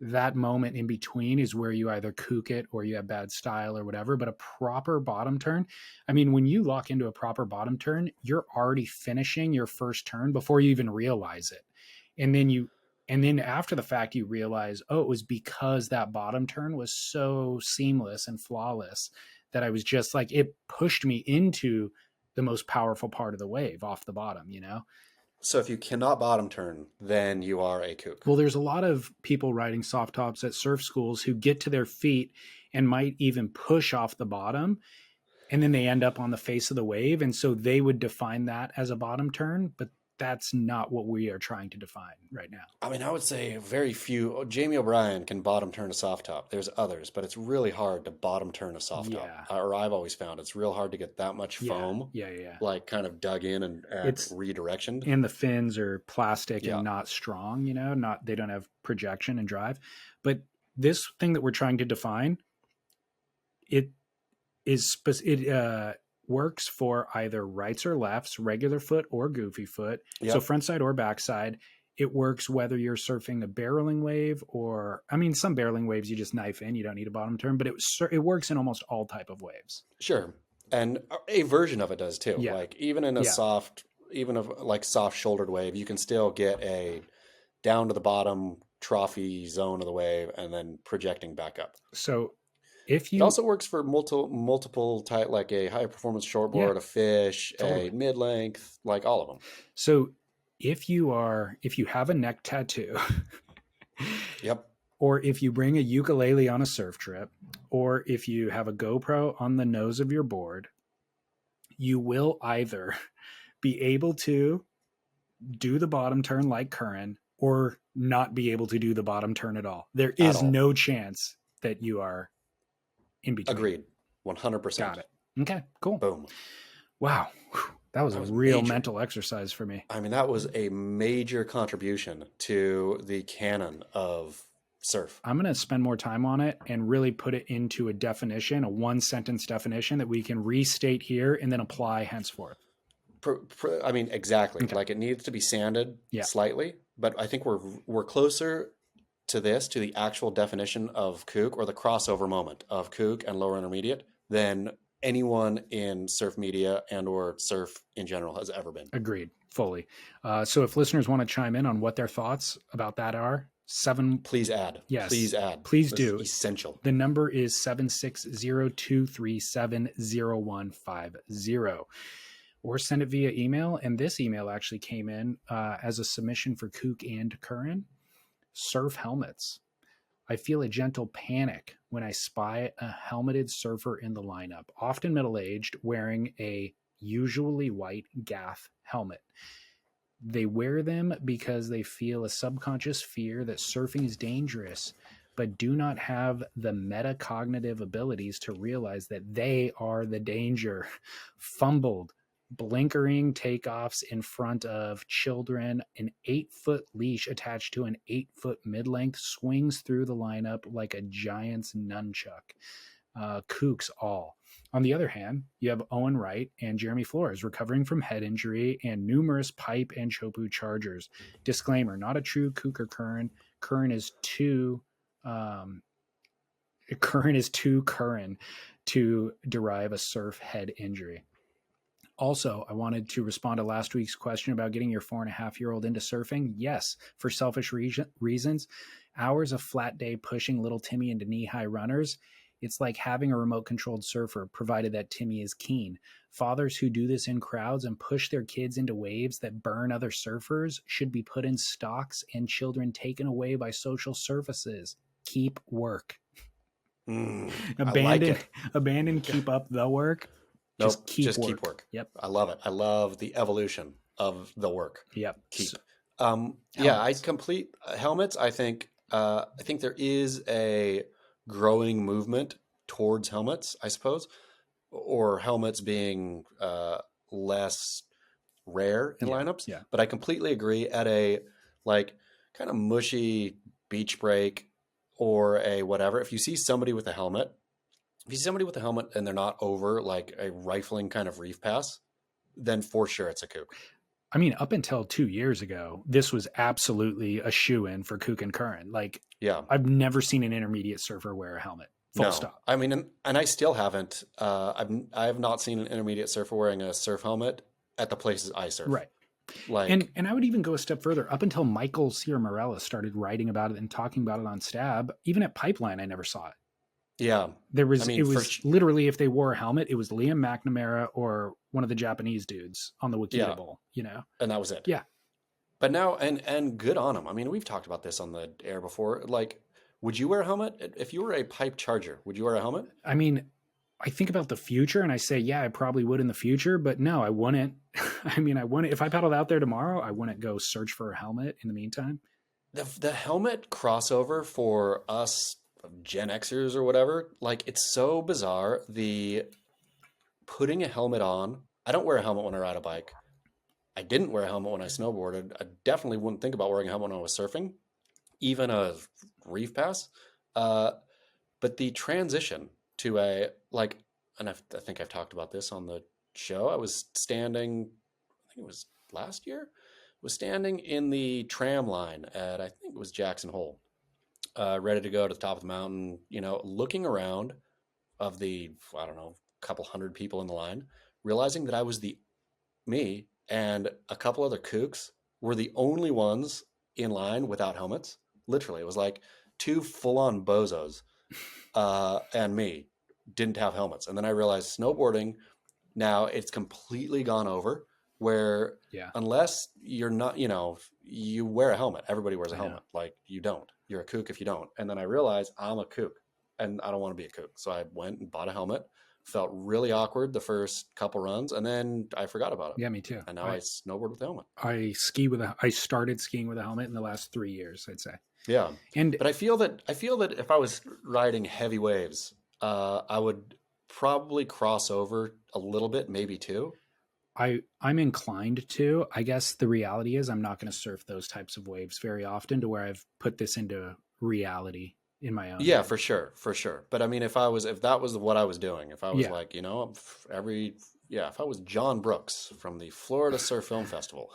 that moment in between is where you either kook it or you have bad style or whatever. But a proper bottom turn, I mean, when you lock into a proper bottom turn, you're already finishing your first turn before you even realize it. And then after the fact, you realize, oh, it was because that bottom turn was so seamless and flawless that I was just like, it pushed me into the most powerful part of the wave off the bottom, So if you cannot bottom turn, then you are a kook. Well, there's a lot of people riding soft tops at surf schools who get to their feet and might even push off the bottom, and then they end up on the face of the wave. And so they would define that as a bottom turn, but that's not what we are trying to define right now. I mean, I would say very few. Jamie O'Brien can bottom turn a soft top. There's others, but it's really hard to bottom turn a soft top. Or I've always found it's real hard to get that much foam, like kind of dug in and it's redirectioned. And the fins are plastic and not strong, they don't have projection and drive. But this thing that we're trying to define, it works for either rights or lefts, regular foot or goofy foot. Yep. So front side or backside. It works whether you're surfing a barreling wave or, I mean, some barreling waves you just knife in, you don't need a bottom turn, but it works in almost all type of waves. Sure. And a version of it does too. Yeah. Like even in a soft shouldered wave, you can still get a down to the bottom trophy zone of the wave and then projecting back up. So it also works for multiple type, like a high performance shortboard, a fish, a mid length, like all of them. So if you have a neck tattoo, yep, or if you bring a ukulele on a surf trip, or if you have a GoPro on the nose of your board, you will either be able to do the bottom turn like Curran or not be able to do the bottom turn at all. There is no chance that you are in between. Agreed. 100%. Got it. Okay, cool. Boom. Wow. That was a real mental exercise for me. I mean, that was a major contribution to the canon of surf. I'm going to spend more time on it and really put it into a definition, a one sentence definition that we can restate here and then apply henceforth. I mean, exactly. Okay. Like it needs to be sanded slightly, but I think we're closer to the actual definition of kook or the crossover moment of kook and lower intermediate than anyone in surf media and or surf in general has ever been. Agreed. Fully. So if listeners want to chime in on what their thoughts about that are, please add. Yes. Please add. Please this do. Is essential. The number is 760-237-0150. Or send it via email. And this email actually came in as a submission for Kook and Curran. Surf helmets. I feel a gentle panic when I spy a helmeted surfer in the lineup, often middle-aged, wearing a usually white Gaff helmet. They wear them because they feel a subconscious fear that surfing is dangerous, but do not have the metacognitive abilities to realize that they are the danger. Fumbled blinkering takeoffs in front of children, an 8-foot leash attached to an 8-foot mid-length swings through the lineup like a giant's nunchuck. Kooks all. On the other hand, you have Owen Wright and Jeremy Flores recovering from head injury and numerous pipe and chopu chargers. Disclaimer, not a true kook or current. Current is too current to derive a surf head injury. Also, I wanted to respond to last week's question about getting your 4.5-year-old into surfing. Yes, for selfish reasons. Hours of flat day pushing little Timmy into knee-high runners. It's like having a remote-controlled surfer, provided that Timmy is keen. Fathers who do this in crowds and push their kids into waves that burn other surfers should be put in stocks and children taken away by social services. Keep work. Abandon, keep up the work. Just keep work. Yep. I love it. I love the evolution of the work. Yep. Keep. I complete helmets. I think there is a growing movement towards helmets, I suppose, or helmets being less rare in lineups. Yeah. But I completely agree at a like kind of mushy beach break or a whatever. If you see somebody with a helmet, and they're not over like a rifling kind of reef pass, then for sure it's a kook. I mean, up until 2 years ago, this was absolutely a shoe-in for kook and current. Like, yeah, I've never seen an intermediate surfer wear a helmet. Full stop. I mean, and I still haven't. I have not seen an intermediate surfer wearing a surf helmet at the places I surf. Right. Like, and I would even go a step further. Up until Michael Sierra Morales started writing about it and talking about it on Stab, even at Pipeline, I never saw it. Yeah. It was literally, if they wore a helmet, it was Liam McNamara or one of the Japanese dudes on the Wakita Bowl, And that was it. Yeah. But now, and good on them. I mean, we've talked about this on the air before. Like, would you wear a helmet? If you were a pipe charger, would you wear a helmet? I mean, I think about the future and I say, yeah, I probably would in the future, but no, I wouldn't. I mean, I wouldn't. If I paddled out there tomorrow, I wouldn't go search for a helmet in the meantime. The helmet crossover for us Gen Xers or whatever, like, it's so bizarre. The putting a helmet on. I don't wear a helmet when I ride a bike. I didn't wear a helmet when I snowboarded. I definitely wouldn't think about wearing a helmet when I was surfing, even a reef pass. But the transition to a, like, and I think I've talked about this on the show. I was standing, I think it was last year, was standing in the tram line at, I think it was Jackson Hole, ready to go to the top of the mountain, looking around of the, I don't know, couple hundred people in the line, realizing that I was me and a couple other kooks were the only ones in line without helmets. Literally, it was like two full-on bozos and me didn't have helmets. And then I realized snowboarding, now it's completely gone over, where unless you're not, you wear a helmet. Everybody wears a helmet. Like, you don't. You're a kook if you don't. And then I realized I'm a kook and I don't want to be a kook. So I went and bought a helmet. Felt really awkward the first couple runs, and then I forgot about it. Yeah, me too. And now I snowboard with a helmet. I started skiing with a helmet in the last 3 years, I'd say. Yeah. But I feel that if I was riding heavy waves, I would probably cross over a little bit, maybe two. I'm inclined to. I guess the reality is I'm not going to surf those types of waves very often, to where I've put this into reality in my own. Yeah, for sure. But I mean, if that was what I was doing, if I was like, if I was John Brooks from the Florida Surf Film Festival,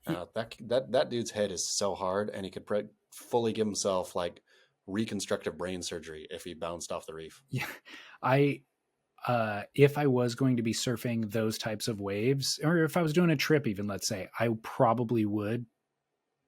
that dude's head is so hard, and he could fully give himself like reconstructive brain surgery if he bounced off the reef. Yeah. If I was going to be surfing those types of waves, or if I was doing a trip, even, let's say, I probably would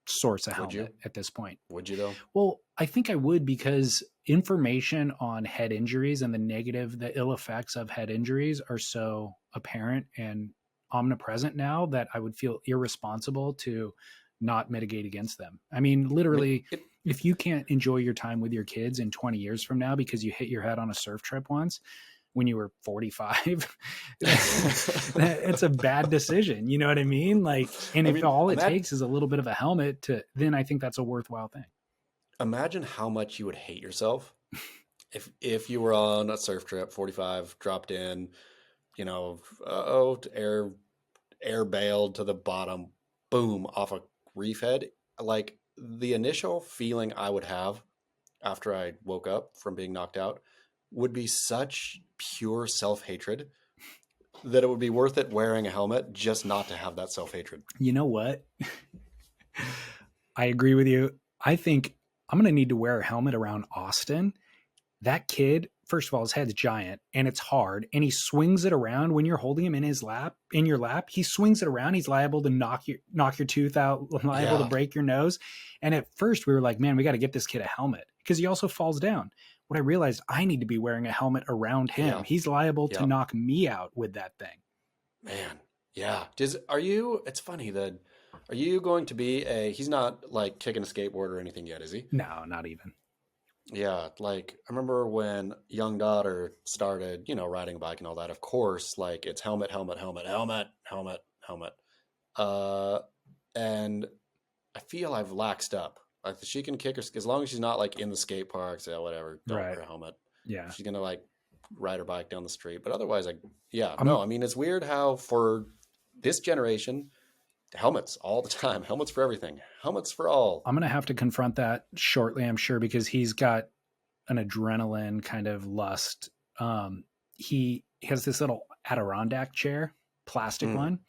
source a helmet at this point. Would you though? Well, I think I would, because information on head injuries and the ill effects of head injuries are so apparent and omnipresent now that I would feel irresponsible to not mitigate against them. I mean, literally, if you can't enjoy your time with your kids in 20 years from now because you hit your head on a surf trip once when you were 45, it's a bad decision. You know what I mean? Like, and if all it takes is a little bit of a helmet then I think that's a worthwhile thing. Imagine how much you would hate yourself if you were on a surf trip, 45, dropped in, air bailed to the bottom, boom, off a reef head. Like the initial feeling I would have after I woke up from being knocked out would be such pure self-hatred that it would be worth it wearing a helmet just not to have that self-hatred. You know what? I agree with you. I think I'm going to need to wear a helmet around Austin. That kid, first of all, his head's giant and it's hard, and he swings it around when you're holding him in your lap. He swings it around. He's liable to knock your tooth out, liable to break your nose. And at first we were like, man, we got to get this kid a helmet because he also falls down. What I realized, I need to be wearing a helmet around him. Yeah. He's liable to knock me out with that thing. Man. Yeah. It's funny that, are you going to be he's not like kicking a skateboard or anything yet, is he? No, not even. Yeah, like I remember when young daughter started, riding a bike and all that. Of course, like it's helmet, helmet, helmet, helmet, helmet, helmet. And I feel I've laxed up. Like she can kick her as long as she's not like in the skate parks, whatever. Don't wear a helmet. Yeah, she's gonna like ride her bike down the street. But otherwise, I mean, it's weird how for this generation, helmets all the time, helmets for everything, helmets for all. I'm going to have to confront that shortly, I'm sure, because he's got an adrenaline kind of lust. He has this little Adirondack chair, plastic one,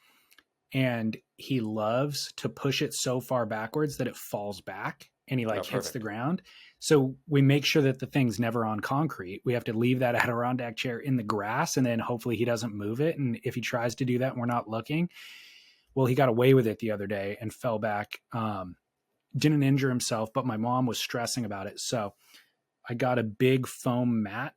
and he loves to push it so far backwards that it falls back and he hits the ground. So we make sure that the thing's never on concrete. We have to leave that Adirondack chair in the grass, and then hopefully he doesn't move it. And if he tries to do that and we're not looking, well, he got away with it the other day and fell back. Didn't injure himself, but my mom was stressing about it. So I got a big foam mat,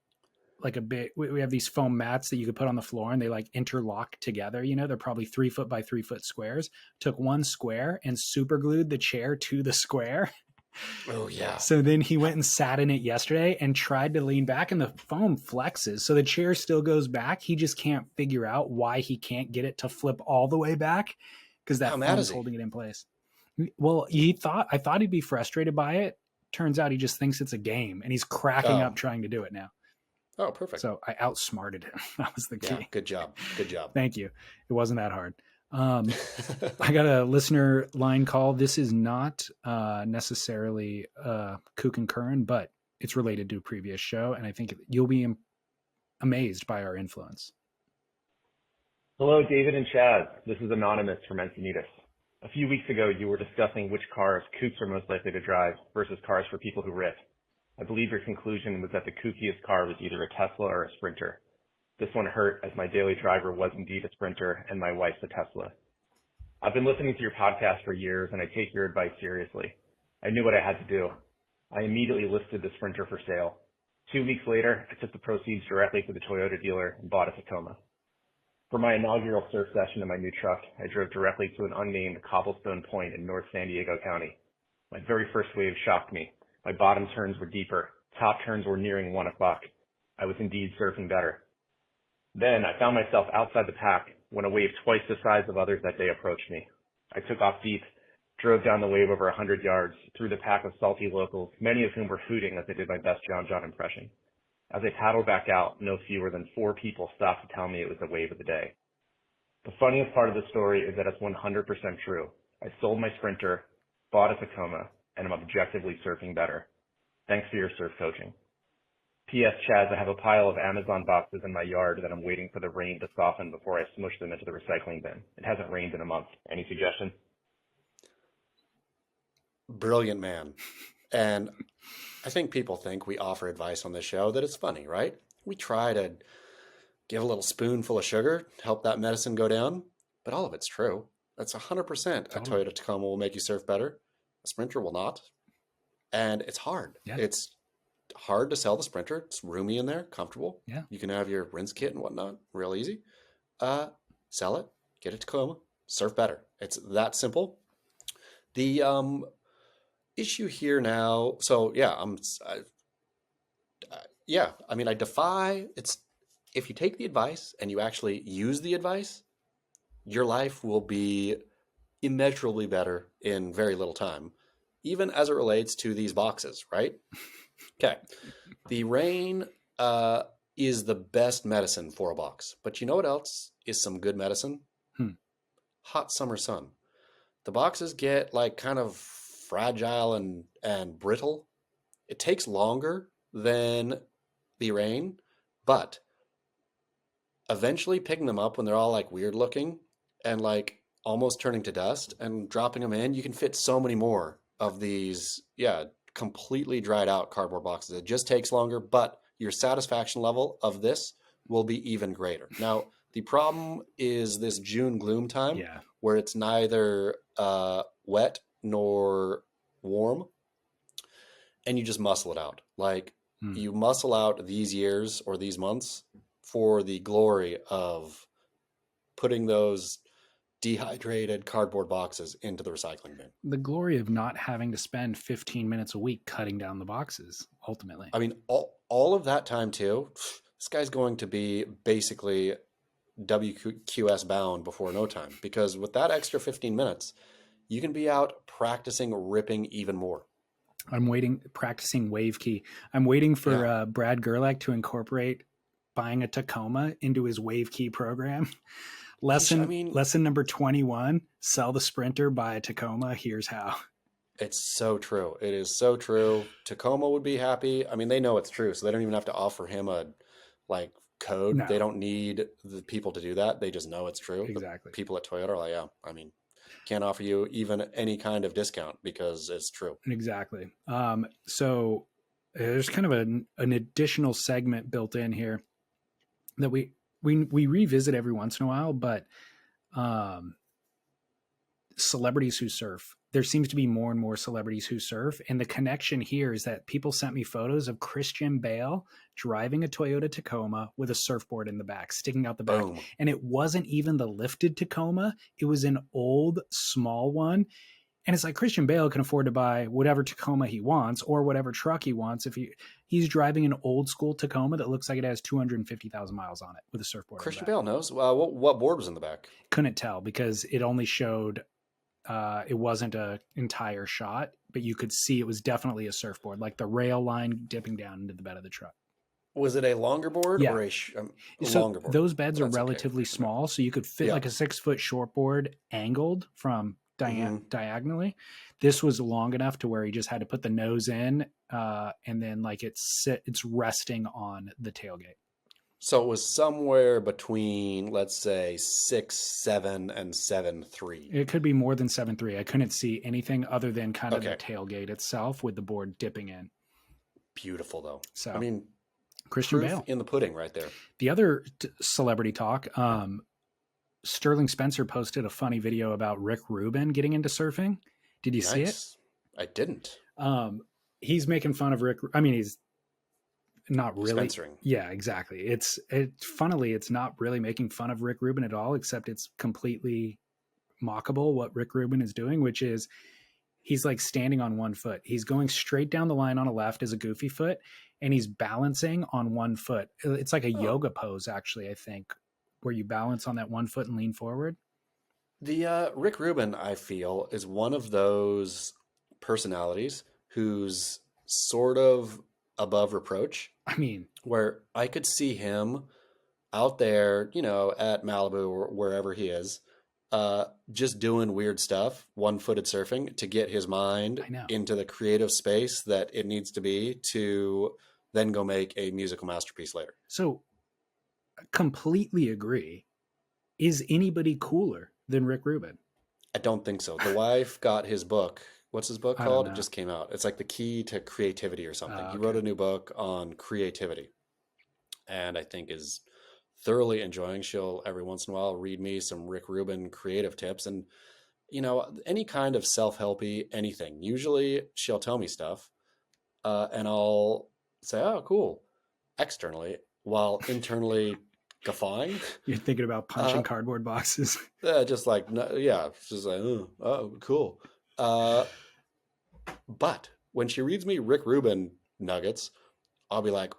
we have these foam mats that you could put on the floor and they like interlock together. They're probably 3 foot by 3 foot squares. Took one square and super glued the chair to the square. Oh yeah. So then he went and sat in it yesterday and tried to lean back, and the foam flexes. So the chair still goes back. He just can't figure out why he can't get it to flip all the way back because that foam is holding it in place. Well, I thought he'd be frustrated by it. Turns out he just thinks it's a game, and he's cracking up trying to do it now. Oh, perfect. So I outsmarted him. That was the key. Yeah, good job. Good job. Thank you. It wasn't that hard. I got a listener line call. This is not necessarily Kook and Curran, but it's related to a previous show, and I think you'll be amazed by our influence. Hello, David and Chaz. This is Anonymous from Encinitas. A few weeks ago, you were discussing which cars kooks are most likely to drive versus cars for people who rip. I believe your conclusion was that the kookiest car was either a Tesla or a Sprinter. This one hurt, as my daily driver was indeed a Sprinter and my wife's a Tesla. I've been listening to your podcast for years, and I take your advice seriously. I knew what I had to do. I immediately listed the Sprinter for sale. 2 weeks later, I took the proceeds directly to the Toyota dealer and bought a Tacoma. For my inaugural surf session in my new truck, I drove directly to an unnamed cobblestone point in North San Diego County. My very first wave shocked me. My bottom turns were deeper. Top turns were nearing 1 o'clock. I was indeed surfing better. Then I found myself outside the pack when a wave twice the size of others that day approached me. I took off deep, drove down the wave over 100 yards, through the pack of salty locals, many of whom were hooting as I did my best John impression. As I paddled back out, no fewer than 4 people stopped to tell me it was the wave of the day. The funniest part of the story is that it's 100% true. I sold my Sprinter, bought a Tacoma, and I'm objectively surfing better. Thanks for your surf coaching. P.S. Chaz, I have a pile of Amazon boxes in my yard that I'm waiting for the rain to soften before I smush them into the recycling bin. It hasn't rained in a month. Any suggestions? Brilliant man. And I think people think we offer advice on this show that it's funny, right? We try to give a little spoonful of sugar to help that medicine go down, but all of it's true. That's 100%. A Toyota Tacoma will make you surf better. A Sprinter will not. And it's hard. Yeah. It's hard to sell the Sprinter. It's roomy in there, comfortable. Yeah. You can have your rinse kit and whatnot, real easy. Sell it, get a Tacoma, surf better. It's that simple. The issue here now, so yeah, I defy, if you take the advice and you actually use the advice, your life will be immeasurably better in very little time, even as it relates to these boxes, right? Okay. The rain, is the best medicine for a box. But you know what else is some good medicine? Hmm. Hot summer sun. The boxes get like kind of fragile and brittle. It takes longer than the rain, but eventually picking them up when they're all like weird looking and like almost turning to dust and dropping them in, you can fit so many more of these, completely dried out cardboard boxes. It just takes longer, but your satisfaction level of this will be even greater. Now, the problem is this June gloom time Yeah. where it's neither wet nor warm, and you just muscle it out. Like you muscle out these years or these months for the glory of putting those dehydrated cardboard boxes into the recycling bin. The glory of not having to spend 15 minutes a week cutting down the boxes, ultimately. I mean, all of that time too, this guy's going to be basically WQS bound before no time, because with that extra 15 minutes, you can be out practicing ripping even more. Practicing wave key. I'm waiting for Brad Gerlach to incorporate buying a Tacoma into his wave key program. Lesson number 21, sell the Sprinter, buy a Tacoma. Here's how. It's so true. It is so true. Tacoma would be happy. I mean, they know it's true, so they don't even have to offer him a code. No. They don't need the people to do that. They just know it's true. Exactly. The people at Toyota are like, yeah, I mean, can't offer you even any kind of discount because it's true. Exactly. So there's kind of an additional segment built in here that we revisit every once in a while, but celebrities who surf. There seems to be more and more celebrities who surf. And the connection here is that people sent me photos of Christian Bale driving a Toyota Tacoma with a surfboard in the back, sticking out the back. Boom. And it wasn't even the lifted Tacoma. It was an old, small one. And it's like Christian Bale can afford to buy whatever Tacoma he wants or whatever truck he wants. If he's driving an old school Tacoma that looks like it has 250,000 miles on it with a surfboard. Christian Bale knows. What board was in the back? Couldn't tell because it only showed it wasn't an entire shot, but you could see it was definitely a surfboard, like the rail line dipping down into the bed of the truck. Was it a longer board or a longer board? Those beds are relatively small, so you could fit like a 6-foot shortboard angled from diagonally. This was long enough to where he just had to put the nose in, and then like it's resting on the tailgate. So it was somewhere between, let's say, 6.7 and 7.3. It could be more than 7.3. I couldn't see anything other than kind of the tailgate itself with the board dipping in. Beautiful, though. So I mean, Christian Bale in the pudding right there. The other celebrity talk, Sterling Spencer posted a funny video about Rick Rubin getting into surfing. Did you see it? I didn't. He's making fun of Rick. I mean, he's not really. Spensoring. Yeah, exactly. It's funnily, it's not really making fun of Rick Rubin at all, except it's completely mockable what Rick Rubin is doing, which is he's like standing on one foot. He's going straight down the line on a left as a goofy foot, and he's balancing on one foot. It's like a yoga pose, actually, I think, where you balance on that one foot and lean forward. The Rick Rubin, I feel, is one of those personalities who's sort of above reproach. I mean, where I could see him out there, at Malibu or wherever he is, just doing weird stuff, one-footed surfing to get his mind into the creative space that it needs to be to then go make a musical masterpiece later. So, completely agree. Is anybody cooler than Rick Rubin? I don't think so. The wife got his book. What's his book called? It just came out. It's like The Key to Creativity or something. He wrote a new book on creativity and I think is thoroughly enjoying. She'll every once in a while read me some Rick Rubin creative tips and, any kind of self-helpy anything. Usually she'll tell me stuff and I'll say, oh, cool, externally, while internally guffawing. You're thinking about punching cardboard boxes. Just like, just like, oh, cool. But when she reads me Rick Rubin nuggets, I'll be like,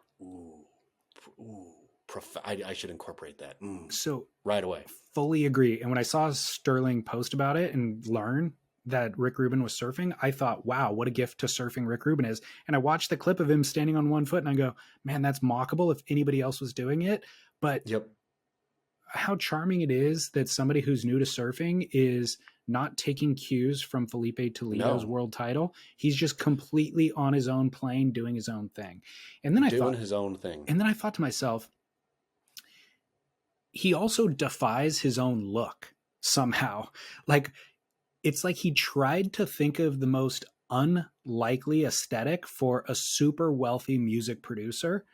I should incorporate that. So right away. Fully agree. And when I saw Sterling post about it and learn that Rick Rubin was surfing, I thought, wow, what a gift to surfing Rick Rubin is. And I watched the clip of him standing on one foot and I go, man, that's mockable if anybody else was doing it. But Yep. how charming it is that somebody who's new to surfing is not taking cues from Felipe Toledo's No. world title. He's just completely on his own plane, doing his own thing. And then Doing his own thing. And then I thought to myself, he also defies his own look somehow. Like, it's like he tried to think of the most unlikely aesthetic for a super wealthy music producer.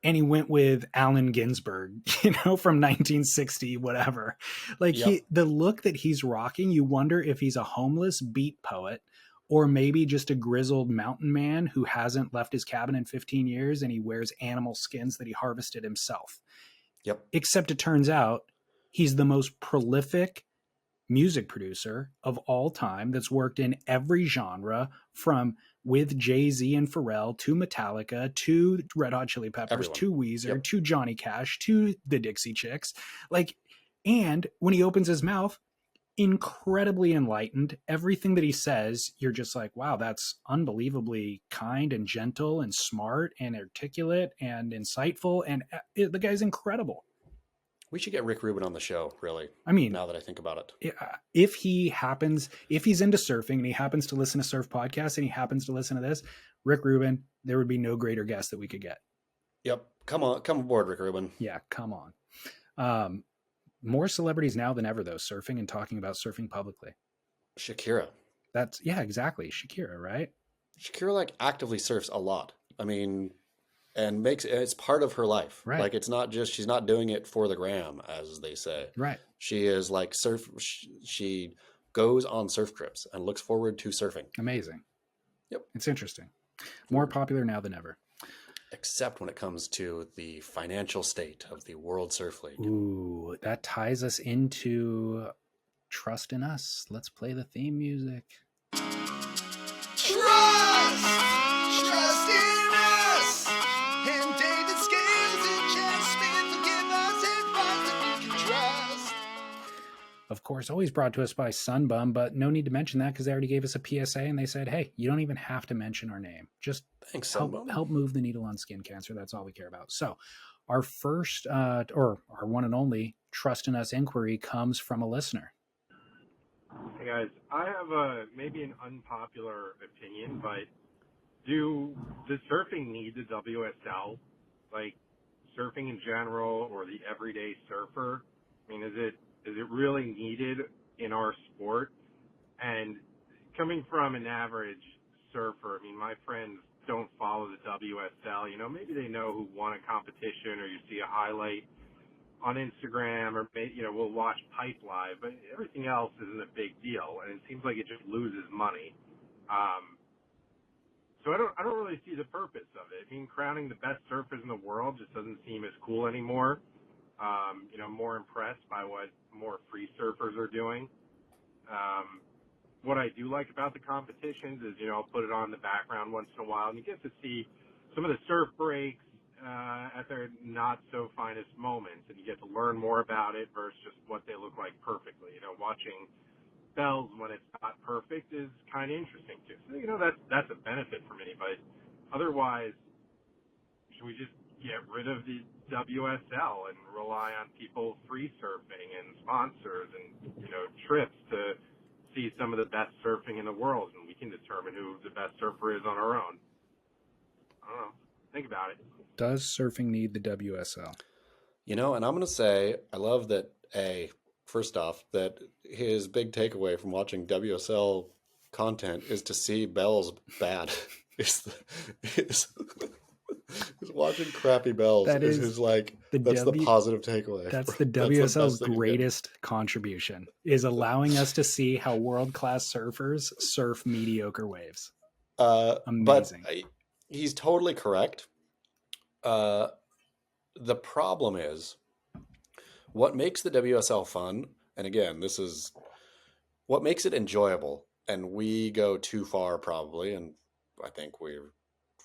And he went with Allen Ginsberg, from 1960, whatever. Like, Yep. the look that he's rocking, you wonder if he's a homeless beat poet or maybe just a grizzled mountain man who hasn't left his cabin in 15 years and he wears animal skins that he harvested himself. Yep. Except it turns out he's the most prolific music producer of all time that's worked in every genre, from with Jay-Z and Pharrell to Metallica to Red Hot Chili Peppers, Everyone. to Weezer, Yep. to Johnny Cash, to the Dixie Chicks. Like, and when he opens his mouth, incredibly enlightened. Everything that he says, you're just like, wow, that's unbelievably kind and gentle and smart and articulate and insightful. And the guy's incredible. We should get Rick Rubin on the show, really. I mean, now that I think about it. If he's into surfing and he happens to listen to surf podcasts and he happens to listen to this, Rick Rubin, there would be no greater guest that we could get. Yep. Come aboard, Rick Rubin. Yeah, come on. More celebrities now than ever, though, surfing and talking about surfing publicly. Shakira. Yeah, exactly. Shakira, right? Shakira actively surfs a lot. I mean, and it's part of her life. Right. Like, it's not just, she's not doing it for the gram, as they say. Right. She is she goes on surf trips and looks forward to surfing. Amazing. Yep. It's interesting. More popular now than ever. Except when it comes to the financial state of the World Surf League. Ooh, that ties us into Trust in Us. Let's play the theme music. Trust in us. And David Scales and Jen Smith will give us advice that we can trust. Of course, always brought to us by Sunbum, but no need to mention that because they already gave us a PSA and they said, hey, you don't even have to mention our name. Just Thanks, help move the needle on skin cancer. That's all we care about. So our first, or our one and only Trust in Us inquiry comes from a listener. Hey guys, I have maybe an unpopular opinion, but does surfing need the WSL? Like, surfing in general or the everyday surfer? I mean, is it really needed in our sport? And coming from an average surfer, I mean, my friends don't follow the WSL. Maybe they know who won a competition, or you see a highlight on Instagram, or we'll watch Pipe Live, but everything else isn't a big deal, and it seems like it just loses money. So I don't really see the purpose of it. I mean, crowning the best surfers in the world just doesn't seem as cool anymore. More impressed by what more free surfers are doing. What I do like about the competitions is, I'll put it on in the background once in a while, and you get to see some of the surf breaks at their not so finest moments, and you get to learn more about it versus just what they look like perfectly. Watching bells when it's not perfect is kind of interesting too. So that's a benefit for me. But otherwise, should we just get rid of the WSL and rely on people free surfing and sponsors and trips to see some of the best surfing in the world, and we can determine who the best surfer is on our own? I don't know. Think about it. Does surfing need the WSL? And I'm going to say, I love that, first off, that his big takeaway from watching WSL content is to see bells bad. is watching crappy bells. That's the positive takeaway. That's the WSL's greatest contribution, is allowing us to see how world-class surfers surf mediocre waves. Amazing. But he's totally correct. The problem is, what makes the WSL fun, and again, this is what makes it enjoyable, and we go too far probably, and I think we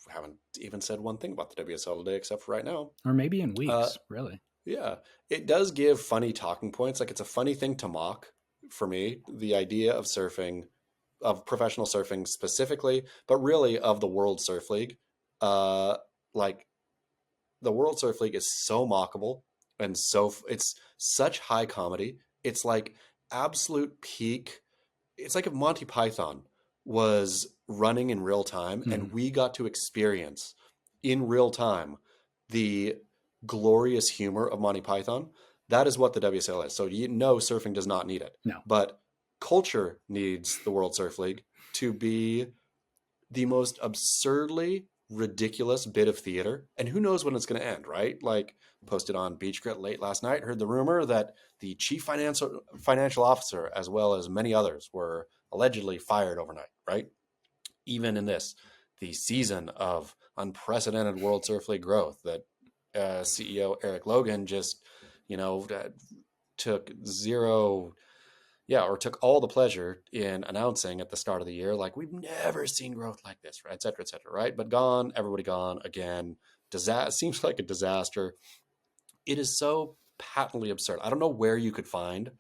haven't even said one thing about the WSL today except for right now. Or maybe in weeks, really. Yeah. It does give funny talking points. Like, it's a funny thing to mock. for me, the idea of surfing, of professional surfing specifically, but really of the World Surf League. Like the World Surf League is so mockable and it's such high comedy. It's like absolute peak. It's like if Monty Python was running in real time and we got to experience in real time the glorious humor of Monty Python. That is what the WSL is. So surfing does not need it. No. But culture needs the World Surf League to be the most absurdly ridiculous bit of theater. And who knows when it's going to end, right? Like posted on Beach Grit late last night, heard the rumor that the chief financial officer, as well as many others, were allegedly fired overnight, right? Even in this, the season of unprecedented World Surf League growth that CEO Eric Logan just, took took all the pleasure in announcing at the start of the year, like, we've never seen growth like this, right? Et cetera, right? But gone, everybody gone again. Seems like a disaster. It is so patently absurd. I don't know where you could find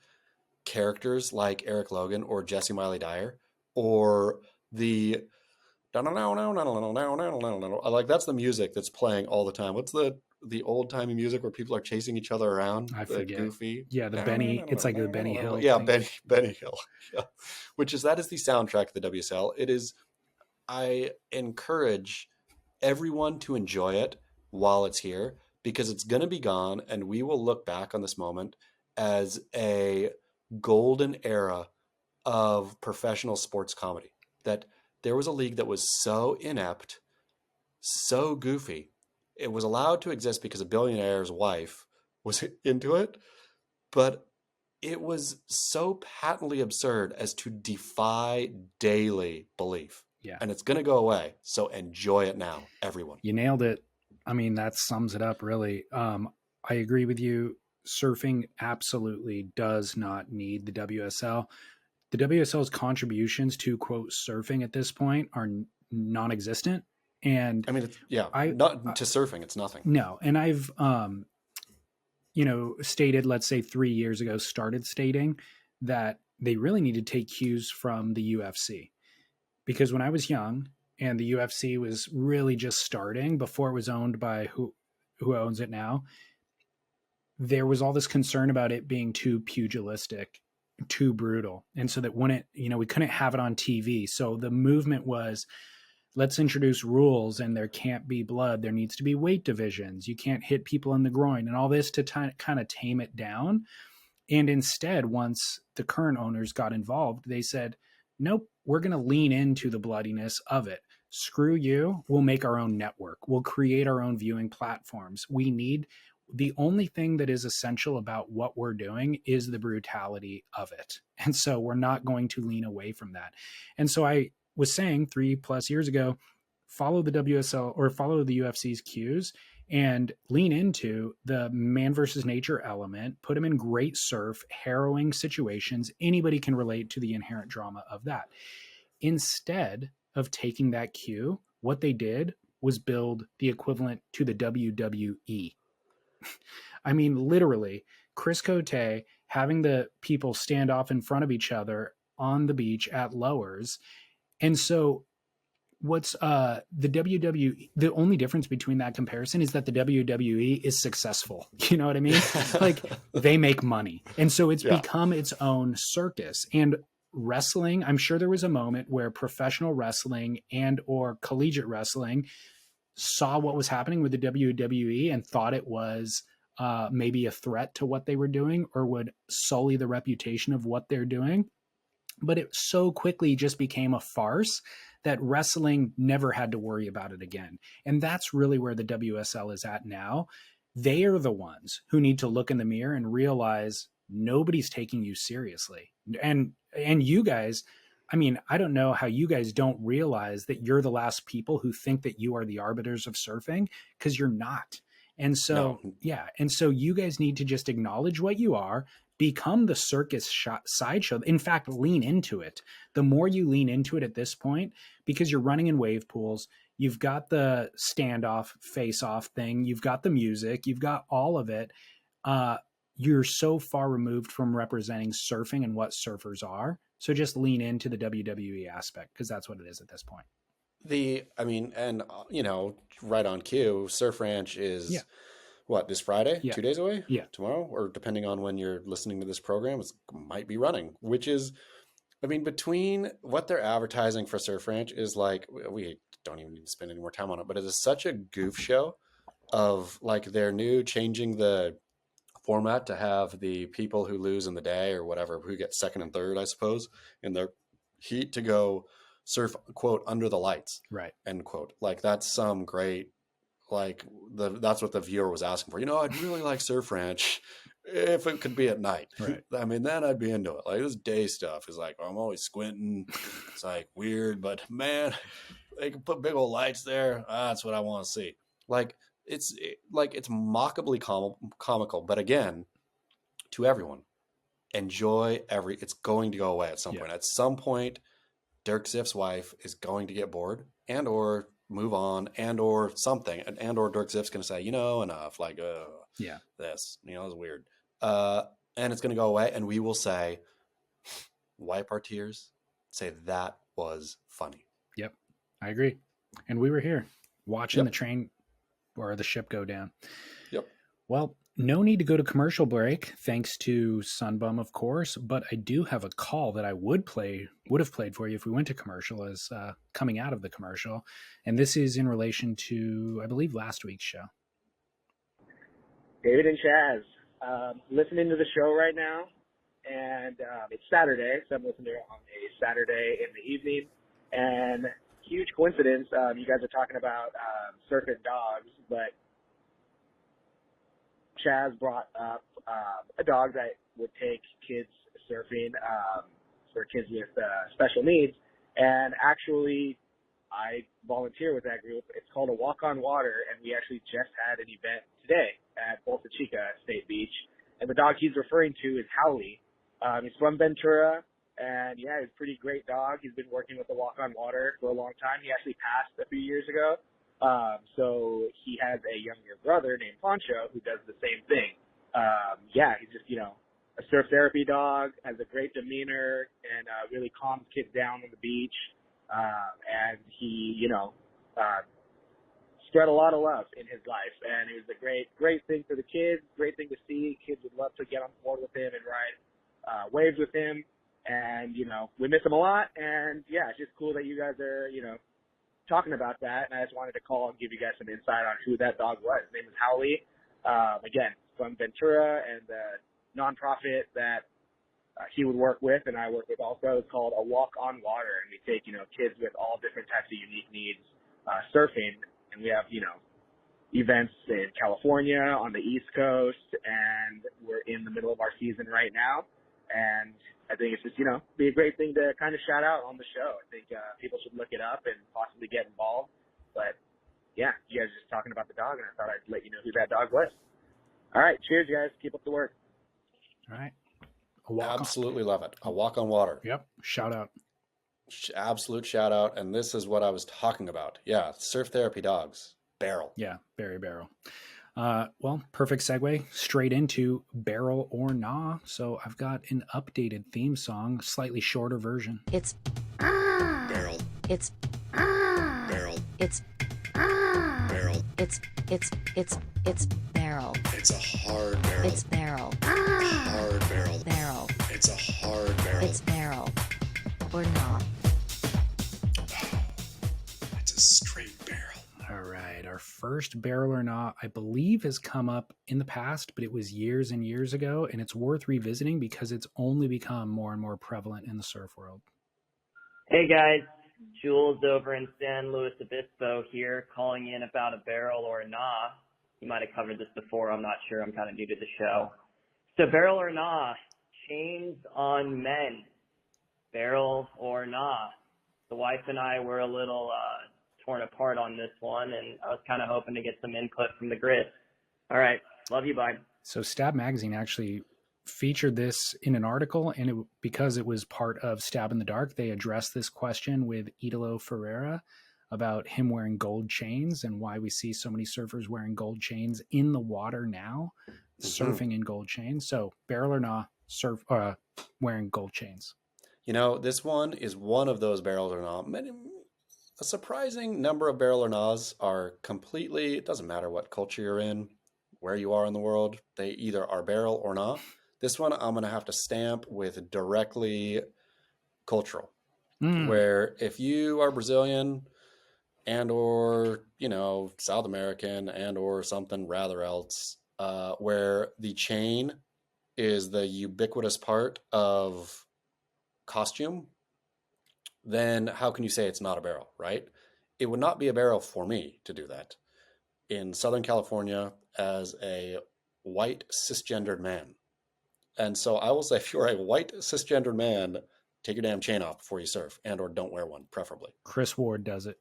characters like Eric Logan or Jesse Miley Dyer or the like that's the music that's playing all the time. What's the old timey music where people are chasing each other around? I The forget. goofy. Yeah, the Benny. It's like the Benny Hill. Yeah, thing. Benny Hill. Yeah. That is the soundtrack of the WSL. It is. I encourage everyone to enjoy it while it's here because it's going to be gone, and we will look back on this moment as a golden era of professional sports comedy. That there was a league that was so inept, so goofy. It was allowed to exist because a billionaire's wife was into it, but it was so patently absurd as to defy daily belief. Yeah. And it's going to go away. So enjoy it now, everyone. You nailed it. I mean, that sums it up really. I agree with you. Surfing absolutely does not need the WSL. The WSL's contributions to quote surfing at this point are non-existent. And I mean, not to surfing, it's nothing. No. And I've, stated, let's say 3 years ago, started stating that they really need to take cues from the UFC. Because when I was young and the UFC was really just starting before it was owned by who owns it now, there was all this concern about it being too pugilistic, too brutal. And so that we couldn't have it on TV. So the movement was, let's introduce rules and there can't be blood. There needs to be weight divisions. You can't hit people in the groin and all this to kind of tame it down. And instead, once the current owners got involved, they said, nope, we're going to lean into the bloodiness of it. Screw you. We'll make our own network. We'll create our own viewing platforms. The only thing that is essential about what we're doing is the brutality of it. And so we're not going to lean away from that. And so I was saying 3+ years ago, follow the WSL or follow the UFC's cues and lean into the man versus nature element, put them in great surf, harrowing situations. Anybody can relate to the inherent drama of that. Instead of taking that cue, what they did was build the equivalent to the WWE. I mean, literally, Chris Cote having the people stand off in front of each other on the beach at lowers. And so what's the WWE, the only difference between that comparison is that the WWE is successful. You know what I mean? Like they make money. And so it's become its own circus. And wrestling, I'm sure there was a moment where professional wrestling and or collegiate wrestling saw what was happening with the WWE and thought it was maybe a threat to what they were doing or would sully the reputation of what they're doing. But it so quickly just became a farce that wrestling never had to worry about it again. And that's really where the WSL is at now. They are the ones who need to look in the mirror and realize nobody's taking you seriously. And you guys, I mean, I don't know how you guys don't realize that you're the last people who think that you are the arbiters of surfing, because you're not. And so, and so you guys need to just acknowledge what you are, become the circus sideshow. In fact, lean into it. The more you lean into it at this point, because you're running in wave pools, you've got the standoff, face-off thing, you've got the music, you've got all of it. you're so far removed from representing surfing and what surfers are. So just lean into the WWE aspect because that's what it is at this point. Right on cue, Surf Ranch is what, this Friday, Yeah. 2 days away? Yeah. Tomorrow, or depending on when you're listening to this program, it might be running, which is, between what they're advertising for Surf Ranch is like, we don't even need to spend any more time on it, but it is such a goof show of like they're changing the format to have the people who lose in the day or whatever, who get second and third, I suppose, in their heat to go surf, quote, under the lights, right, end quote. Like that's some great, like that's what the viewer was asking for. I'd really like Surf Ranch if it could be at night. Right. Then I'd be into it. Like this day stuff is like, I'm always squinting. It's like weird, but man, they can put big old lights there. That's what I want to see. Like it's mockably comical, but again, to everyone, enjoy it's going to go away at some point. At some point, Dirk Ziff's wife is going to get bored and or move on and or something, and or Dirk Ziff's going to say, enough, like, this, is weird. And it's going to go away, and we will say, wipe our tears, say that was funny. Yep, I agree. And we were here watching the train or the ship go down. Yep. Well, no need to go to commercial break, thanks to Sunbum, of course, but I do have a call that I would have played for you if we went to commercial as coming out of the commercial. And this is in relation to, I believe, last week's show. David and Chaz, listening to the show right now, and it's Saturday, so I'm listening to it on a Saturday in the evening, and huge coincidence, you guys are talking about surfing dogs, but Chaz brought up a dog that would take kids surfing for kids with special needs, and actually I volunteer with that group. It's called a Walk on Water, and we actually just had an event today at Bolsa Chica State Beach, and the dog he's referring to is Howley. He's from Ventura, and he's a pretty great dog. He's been working with the Walk on Water for a long time. He actually passed a few years ago. So he has a younger brother named Poncho who does the same thing. He's just, a surf therapy dog, has a great demeanor, and really calms kids down on the beach. And he, spread a lot of love in his life. And it was a great thing for the kids, great thing to see. Kids would love to get on board with him and ride waves with him. And, we miss him a lot. And, it's just cool that you guys are, talking about that. And I just wanted to call and give you guys some insight on who that dog was. His name is Howley. Again, from Ventura, and the nonprofit that he would work with and I work with also is called A Walk on Water. And we take, kids with all different types of unique needs surfing. And we have, events in California, on the East Coast, and we're in the middle of our season right now. And I think it's just, be a great thing to kind of shout out on the show. I think people should look it up and possibly get involved. But, you guys are just talking about the dog, and I thought I'd let you know who that dog was. All right. Cheers, guys. Keep up the work. All right. Absolutely love it. A Walk on Water. Yep. Shout out. Absolute shout out. And this is what I was talking about. Yeah. Surf therapy dogs. Barrel. Yeah. Barry Barrel. Well, perfect segue straight into Barrel or Nah. So I've got an updated theme song, slightly shorter version. It's barrel. It's barrel. It's barrel. It's barrel. It's a hard barrel. It's barrel. Hard barrel. Barrel. It's a hard barrel. It's barrel or nah. It's a straight barrel. All right. Our first Barrel or Nah, I believe, has come up in the past, but it was years and years ago, and it's worth revisiting because it's only become more and more prevalent in the surf world. Hey guys, Jules over in San Luis Obispo here, calling in about a barrel or a nah. You might have covered this before, I'm not sure, I'm kind of new to the show. So barrel or nah, chains on men, barrel or nah. The wife and I were a little torn apart on this one, and I was kind of hoping to get some input from the grid. All right, love you, bye. So Stab Magazine actually featured this in an article, and because it was part of Stab in the Dark, they addressed this question with Idolo Ferreira about him wearing gold chains and why we see so many surfers wearing gold chains in the water now. surfing in gold chains. So barrel or not, wearing gold chains. You know, this one is one of those barrels or not. A surprising number of barrel or nahs are completely, it doesn't matter what culture you're in, where you are in the world, they either are barrel or nah. This one I'm going to have to stamp with directly cultural, where if you are Brazilian and or, you know, South American and or something rather else, where the chain is the ubiquitous part of costume, then how can you say it's not a barrel, right? It would not be a barrel for me to do that in Southern California as a white cisgendered man. And so I will say, if you're a white cisgendered man, take your damn chain off before you surf, and or don't wear one, preferably. Chris Ward does it.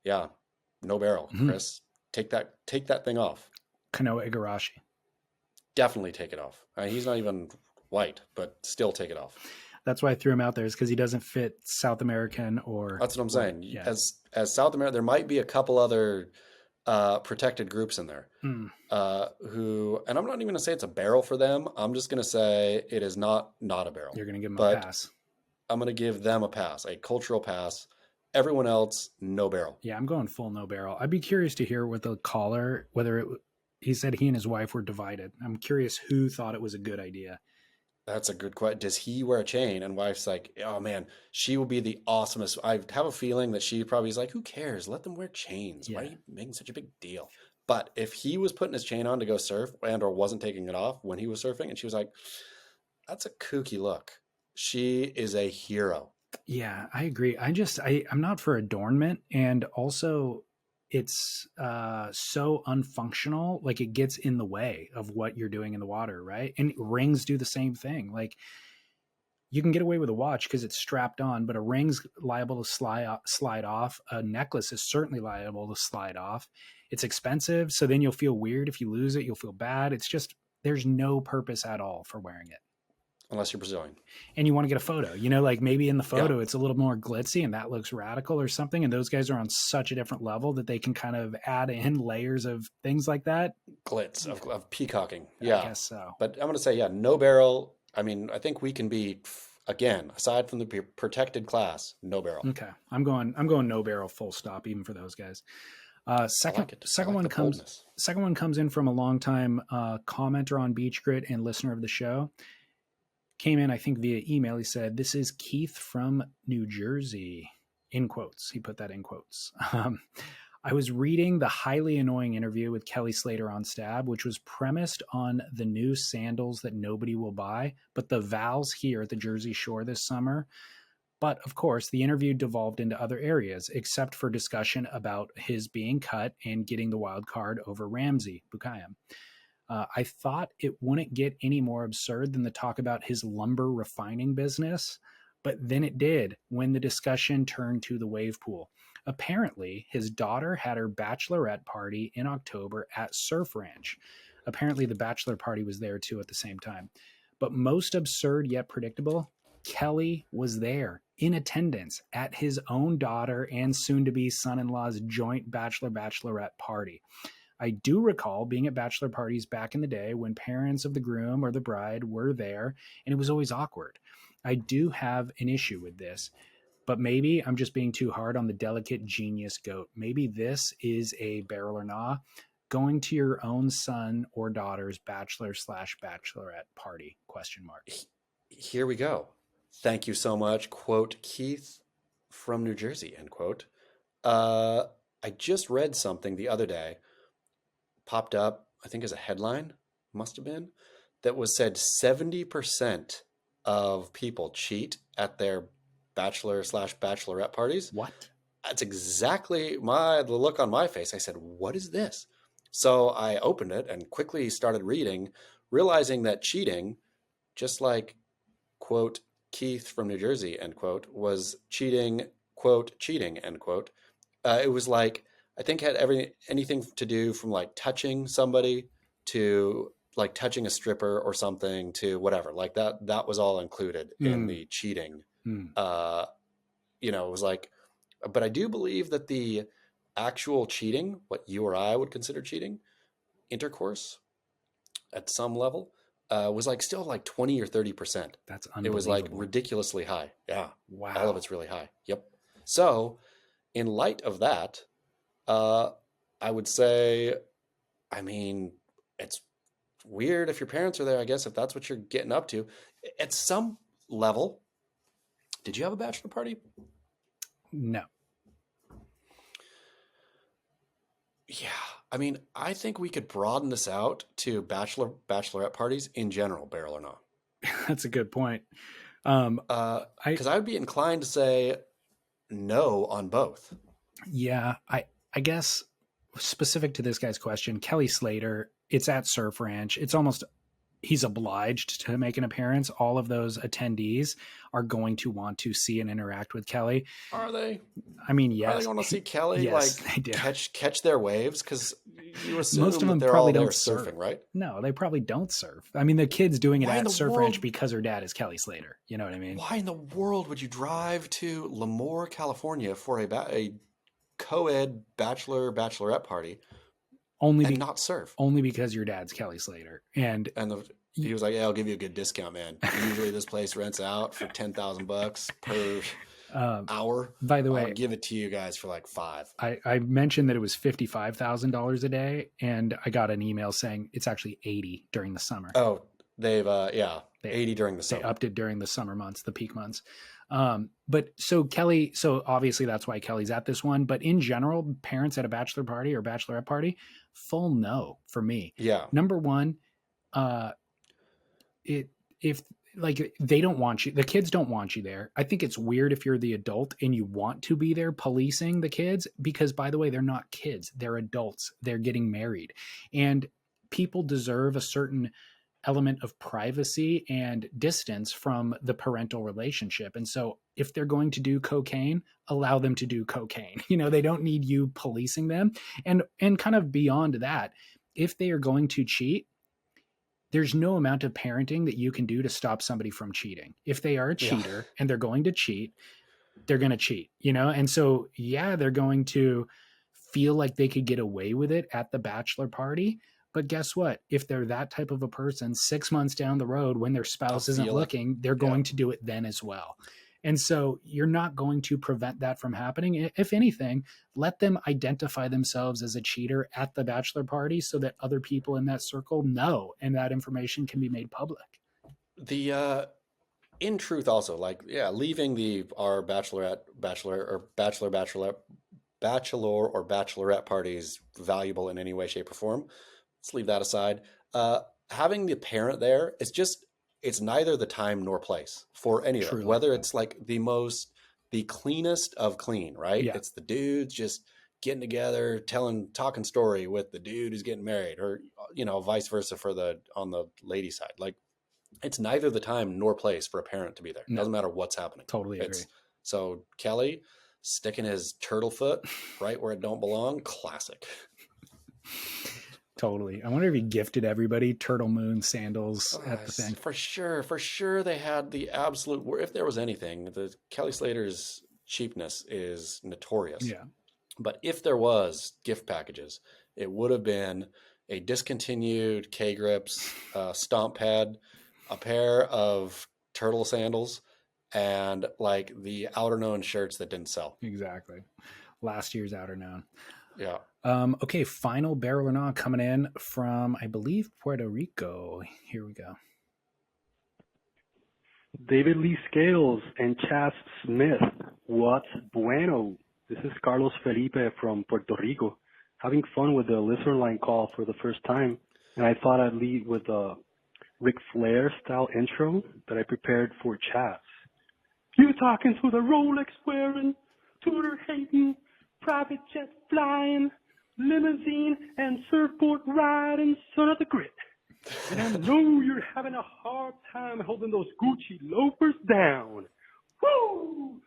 Yeah, no barrel, Chris. Take that thing off. Kanoa Igarashi. Definitely take it off. He's not even white, but still take it off. That's why I threw him out there, is because he doesn't fit South American or. That's what I'm saying. Yeah. As South America, there might be a couple other protected groups in there who, and I'm not even going to say it's a barrel for them. I'm just going to say it is not a barrel. You're going to give them a pass. I'm going to give them a pass, a cultural pass. Everyone else, no barrel. Yeah, I'm going full no barrel. I'd be curious to hear what the caller, he said he and his wife were divided. I'm curious who thought it was a good idea. That's a good question. Does he wear a chain? And wife's like, oh man, she will be the awesomest. I have a feeling that she probably is like, who cares? Let them wear chains. Yeah. Why are you making such a big deal? But if he was putting his chain on to go surf and or wasn't taking it off when he was surfing, and she was like, that's a kooky look. She is a hero. Yeah, I agree. I'm not for adornment, and also it's so unfunctional. Like, it gets in the way of what you're doing in the water, right? And rings do the same thing. Like, you can get away with a watch because it's strapped on, but a ring's liable to slide off. A necklace is certainly liable to slide off. It's expensive, so then you'll feel weird if you lose it. You'll feel bad. It's just, there's no purpose at all for wearing it. Unless you're Brazilian. And you want to get a photo, like maybe in the photo it's a little more glitzy and that looks radical or something. And those guys are on such a different level that they can kind of add in layers of things like that. Glitz, of peacocking. Yeah. I guess so. But I'm going to say, yeah, no barrel. I mean, I think we can be, again, aside from the protected class, no barrel. Okay. I'm going no barrel, full stop, even for those guys. Second one comes in from a longtime commenter on Beach Grit and listener of the show. Came in, I think, via email. He said, "This is Keith from New Jersey," in quotes. He put that in quotes. I was reading the highly annoying interview with Kelly Slater on Stab, which was premised on the new sandals that nobody will buy, but the vows here at the Jersey Shore this summer. But of course, the interview devolved into other areas, except for discussion about his being cut and getting the wild card over Ramsey Buchanan. I thought it wouldn't get any more absurd than the talk about his lumber refining business, but then it did when the discussion turned to the wave pool. Apparently, his daughter had her bachelorette party in October at Surf Ranch. Apparently, the bachelor party was there too at the same time. But most absurd yet predictable, Kelly was there in attendance at his own daughter and soon-to-be son-in-law's joint bachelor-bachelorette party. I do recall being at bachelor parties back in the day when parents of the groom or the bride were there, and it was always awkward. I do have an issue with this, but maybe I'm just being too hard on the delicate genius goat. Maybe this is a barrel or nah, going to your own son or daughter's bachelor/bachelorette party, ? Here we go. Thank you so much. Quote, Keith from New Jersey, end quote. I just read something the other day, popped up, I think as a headline, must have been, that was said 70% of people cheat at their bachelor/bachelorette parties. What? That's exactly the look on my face. I said, what is this? So I opened it and quickly started reading, realizing that cheating, just like, quote, Keith from New Jersey, end quote, was cheating, quote, cheating, end quote. It was like, I think had anything to do from like touching somebody to like touching a stripper or something to whatever, like that was all included in the cheating. It was like, but I do believe that the actual cheating, what you or I would consider cheating, intercourse, at some level was like still like 20 or 30%. That's It was like unbelievable. ridiculously high. Yeah. Wow. All of it's really high. Yep. So in light of that, I would say, I mean, it's weird if your parents are there, I guess, if that's what you're getting up to. At some level, did you have a bachelor party? No. Yeah. I mean, I think we could broaden this out to bachelorette parties in general, barrel or not. That's a good point. Because I would be inclined to say no on both. Yeah, I guess specific to this guy's question, Kelly Slater, it's at Surf Ranch. It's almost he's obliged to make an appearance. All of those attendees are going to want to see and interact with Kelly. Are they? I mean, yes. Are they going to see Kelly Yes, they do. catch their waves? Because you assume Most of them that they're probably all there don't surf. surfing, right? No, they probably don't surf. I mean, the kid's doing it Why in at the Surf world- Ranch because her dad is Kelly Slater. You know what I mean? Why in the world would you drive to Lemoore, California for a co-ed bachelorette party and not surf? Only because your dad's Kelly Slater. And he was like, "Yeah, I'll give you a good discount, man. Usually this place rents out for $10,000 per hour. By the way, I'll give it to you guys for like $5,000." I mentioned that it was $55,000 a day, and I got an email saying it's actually $80 during the summer. Oh, they've $80 during the summer. They upped it during the summer months, the peak months. But so obviously that's why Kelly's at this one. But in general, parents at a bachelor party or bachelorette party, full no for me. Yeah. Number one, if like they don't want you, the kids don't want you there. I think it's weird if you're the adult and you want to be there policing the kids, because by the way, they're not kids, they're adults, they're getting married, and people deserve a certain element of privacy and distance from the parental relationship. And so if they're going to do cocaine, allow them to do cocaine. You know, they don't need you policing them. And kind of beyond that, if they are going to cheat, there's no amount of parenting that you can do to stop somebody from cheating. If they are a cheater and they're going to cheat, they're going to cheat, you know? And so, yeah, they're going to feel like they could get away with it at the bachelor party. But guess what? If they're that type of a person, 6 months down the road, when their spouse isn't looking, they're going to do it then as well. And so you're not going to prevent that from happening. If anything, let them identify themselves as a cheater at the bachelor party so that other people in that circle know, and that information can be made public. In truth also, leaving our bachelor or bachelorette parties valuable in any way, shape, or form. Let's leave that aside. Having the parent there, it's neither the time nor place for any of it. Whether it's like the cleanest of clean, right? Yeah. It's the dudes just getting together, talking story with the dude who's getting married, or, you know, vice versa on the lady side. Like, it's neither the time nor place for a parent to be there. It doesn't matter what's happening. Totally agree. So Kelly sticking his turtle foot right where it don't belong. Classic. Totally. I wonder if he gifted everybody Turtle Moon sandals at the thing. For sure they had the absolute, if there was anything, the Kelly Slater's cheapness is notorious. Yeah. But if there was gift packages, it would have been a discontinued K-Grips stomp pad, a pair of turtle sandals, and like the Outer Known shirts that didn't sell. Exactly. Last year's Outer Known. Yeah. Okay, final barrel or not coming in from, I believe, Puerto Rico. Here we go. David Lee Scales and Chaz Smith. What's bueno? This is Carlos Felipe from Puerto Rico, having fun with the listener line call for the first time. And I thought I'd lead with a Ric Flair style intro that I prepared for Chaz. You talking to the Rolex wearing, Tudor hating, private jet flying, limousine and surfboard riding son of the grit. And I know you're having a hard time holding those Gucci loafers down. Woo!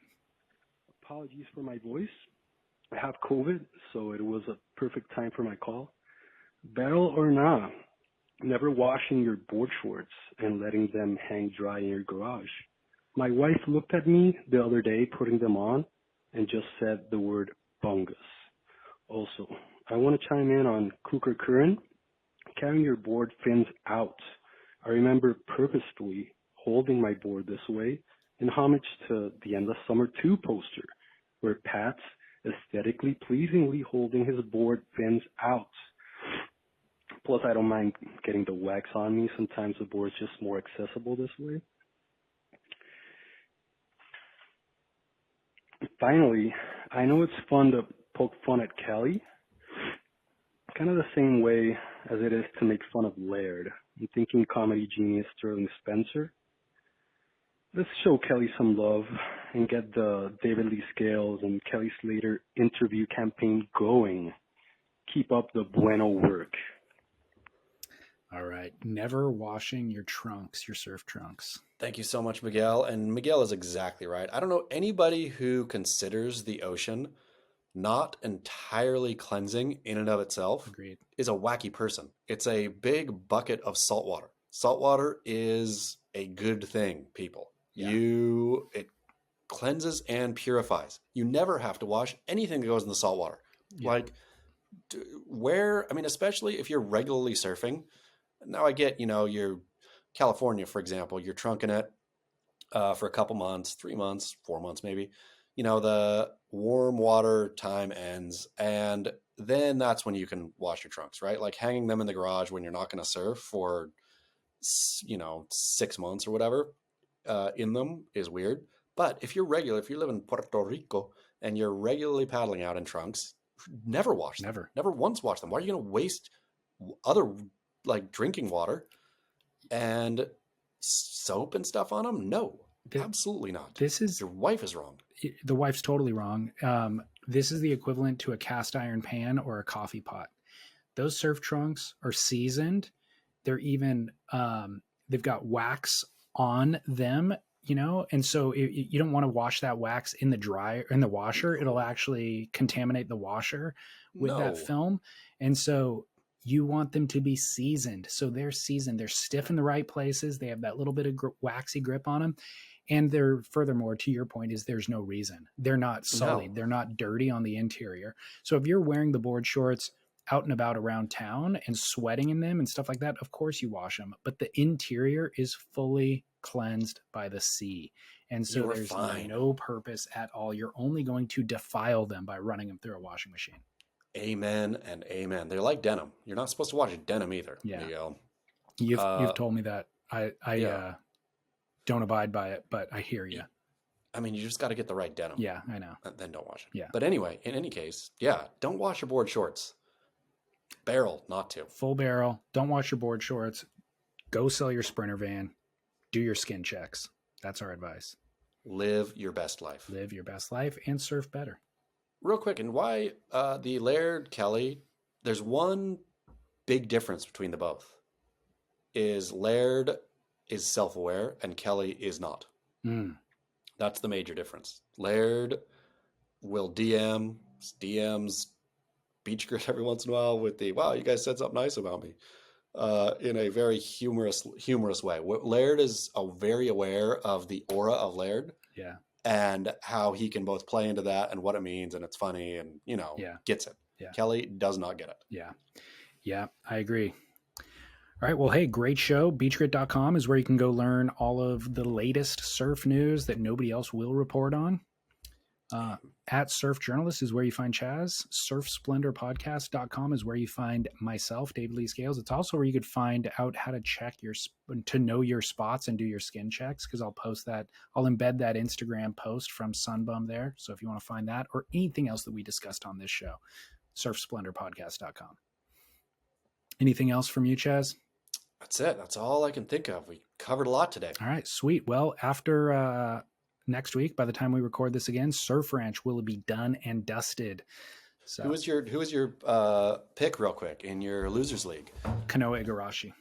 Apologies for my voice. I have COVID, so it was a perfect time for my call. Barrel or not, never washing your board shorts and letting them hang dry in your garage. My wife looked at me the other day putting them on and just said the word bungus. Also, I want to chime in on Cougar Curran. carrying your board fins out. I remember purposefully holding my board this way in homage to the Endless Summer 2 poster, where Pat's aesthetically pleasingly holding his board fins out. Plus, I don't mind getting the wax on me. Sometimes the board's just more accessible this way. Finally, I know it's fun to poke fun at Kelly, kind of the same way as it is to make fun of Laird. I'm thinking comedy genius Sterling Spencer. Let's show Kelly some love and get the David Lee Scales and Kelly Slater interview campaign going. Keep up the bueno work. All right. Never washing your trunks, your surf trunks. Thank you so much, Miguel. And Miguel is exactly right. I don't know anybody who considers the ocean not entirely cleansing in and of itself. Agreed. Is a wacky person. It's a big bucket of salt water. Salt water is a good thing, people. Yeah. It cleanses and purifies. You never have to wash anything that goes in the salt water. Yeah. Like especially if you're regularly surfing. Now I get, you're California, for example, you're trunking it for a couple months, 3 months, 4 months, maybe, the warm water time ends. And then that's when you can wash your trunks, right? Like hanging them in the garage when you're not going to surf for, 6 months or whatever in them is weird. But if you live in Puerto Rico and you're regularly paddling out in trunks, never wash them. Never once wash them. Why are you going to waste other like drinking water and soap and stuff on them? No, absolutely not. Your wife is wrong. The wife's totally wrong. This is the equivalent to a cast iron pan or a coffee pot. Those surf trunks are seasoned. They're even, they've got wax on them, and so you don't want to wash that wax in the washer. It'll actually contaminate the washer with that film. And so you want them to be seasoned. So they're seasoned. They're stiff in the right places. They have that little bit of waxy grip on them. And they're, furthermore, to your point, is there's no reason. They're not sullied. No. They're not dirty on the interior. So if you're wearing the board shorts out and about around town and sweating in them and stuff like that, of course you wash them. But the interior is fully cleansed by the sea. And so there's no purpose at all. You're only going to defile them by running them through a washing machine. Amen and amen. They're like denim. You're not supposed to wash denim either. Yeah. Miguel. You've told me that. I don't abide by it, but I hear you. I mean, you just got to get the right denim. Yeah, I know. And then don't wash it. Yeah. But anyway, in any case, don't wash your board shorts. Barrel, not to. Full barrel. Don't wash your board shorts. Go sell your Sprinter van. Do your skin checks. That's our advice. Live your best life. Live your best life and surf better. Real quick, and why the Laird Kelly, there's one big difference between the both. Is Laird is self-aware and Kelly is not. That's the major difference. Laird will DMs Beach Grit every once in a while with the, wow, you guys said something nice about me, in a very humorous way. Laird is very aware of the aura of Laird. Yeah. And how he can both play into that and what it means, and it's funny and, gets it. Yeah. Kelly does not get it. Yeah. Yeah, I agree. All right. Well, hey, great show. Beachgrit.com is where you can go learn all of the latest surf news that nobody else will report on. At Surf Journalist is where you find Chaz. SurfSplendorPodcast.com is where you find myself, David Lee Scales. It's also where you could find out how to know your spots and do your skin checks, because I'll post that. I'll embed that Instagram post from Sunbum there. So if you want to find that or anything else that we discussed on this show, SurfSplendorPodcast.com. Anything else from you, Chaz? That's it. That's all I can think of. We covered a lot today. All right, sweet. Well, after next week, by the time we record this again, Surf Ranch will be done and dusted. So, who was your pick, real quick, in your losers league? Kanoa Igarashi.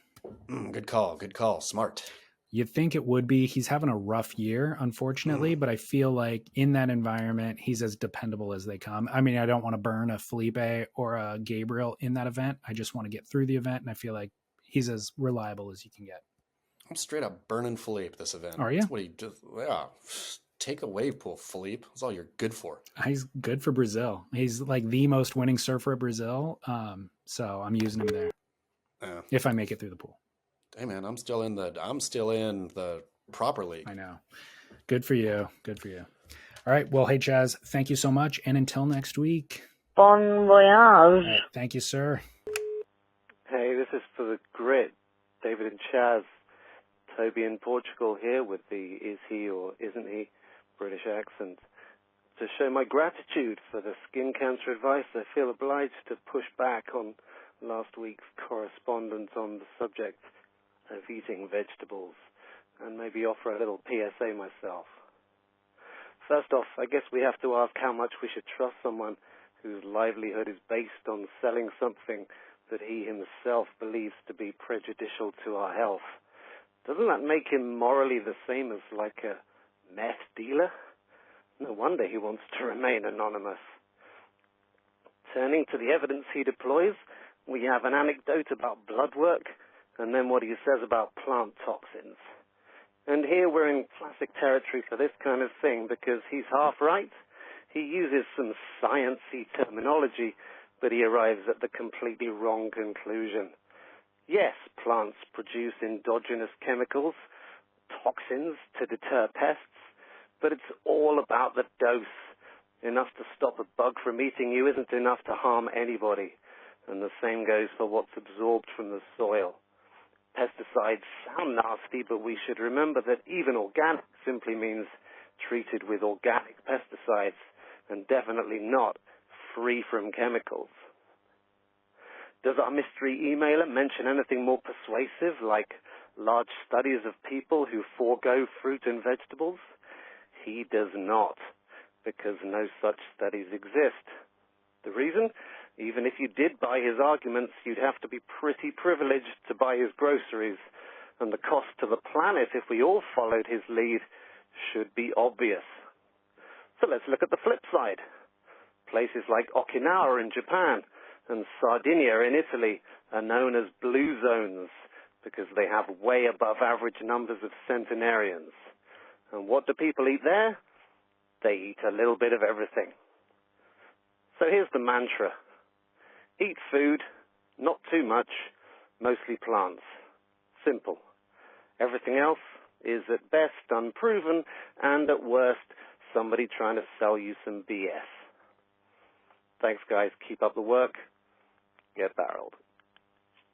Good call. Smart. You'd think it would be. He's having a rough year, unfortunately, but I feel like in that environment, he's as dependable as they come. I mean, I don't want to burn a Felipe or a Gabriel in that event. I just want to get through the event, and I feel like he's as reliable as you can get. I'm straight up burning Philippe this event. Are you? That's what he just, take a wave pool, Philippe. That's all you're good for. He's good for Brazil. He's like the most winning surfer at Brazil. So I'm using him there. Yeah. if I make it through the pool. Hey man, I'm still in the proper league. I know. Good for you. Good for you. All right. Well, hey, Chaz, thank you so much. And until next week. Bon voyage. All right, thank you, sir. Hey, this is for the grit. David and Chaz. Toby in Portugal here with the is he or isn't he British accent. To show my gratitude for the skin cancer advice, I feel obliged to push back on last week's correspondence on the subject of eating vegetables and maybe offer a little PSA myself. First off, I guess we have to ask how much we should trust someone whose livelihood is based on selling something that he himself believes to be prejudicial to our health. Doesn't that make him morally the same as like a meth dealer? No wonder he wants to remain anonymous. Turning to the evidence he deploys, we have an anecdote about blood work and then what he says about plant toxins. And here we're in classic territory for this kind of thing because he's half right. He uses some science-y terminology, but he arrives at the completely wrong conclusion. Yes, plants produce endogenous chemicals, toxins to deter pests, but it's all about the dose. Enough to stop a bug from eating you isn't enough to harm anybody, and the same goes for what's absorbed from the soil. Pesticides sound nasty, but we should remember that even organic simply means treated with organic pesticides, and definitely not free from chemicals. Does our mystery emailer mention anything more persuasive, like large studies of people who forego fruit and vegetables? He does not, because no such studies exist. The reason? Even if you did buy his arguments, you'd have to be pretty privileged to buy his groceries, and the cost to the planet if we all followed his lead should be obvious. So let's look at the flip side. Places like Okinawa in Japan and Sardinia in Italy are known as blue zones because they have way above average numbers of centenarians. And what do people eat there? They eat a little bit of everything. So here's the mantra. Eat food, not too much, mostly plants. Simple. Everything else is at best unproven and at worst somebody trying to sell you some BS. Thanks guys, keep up the work. Get barreled.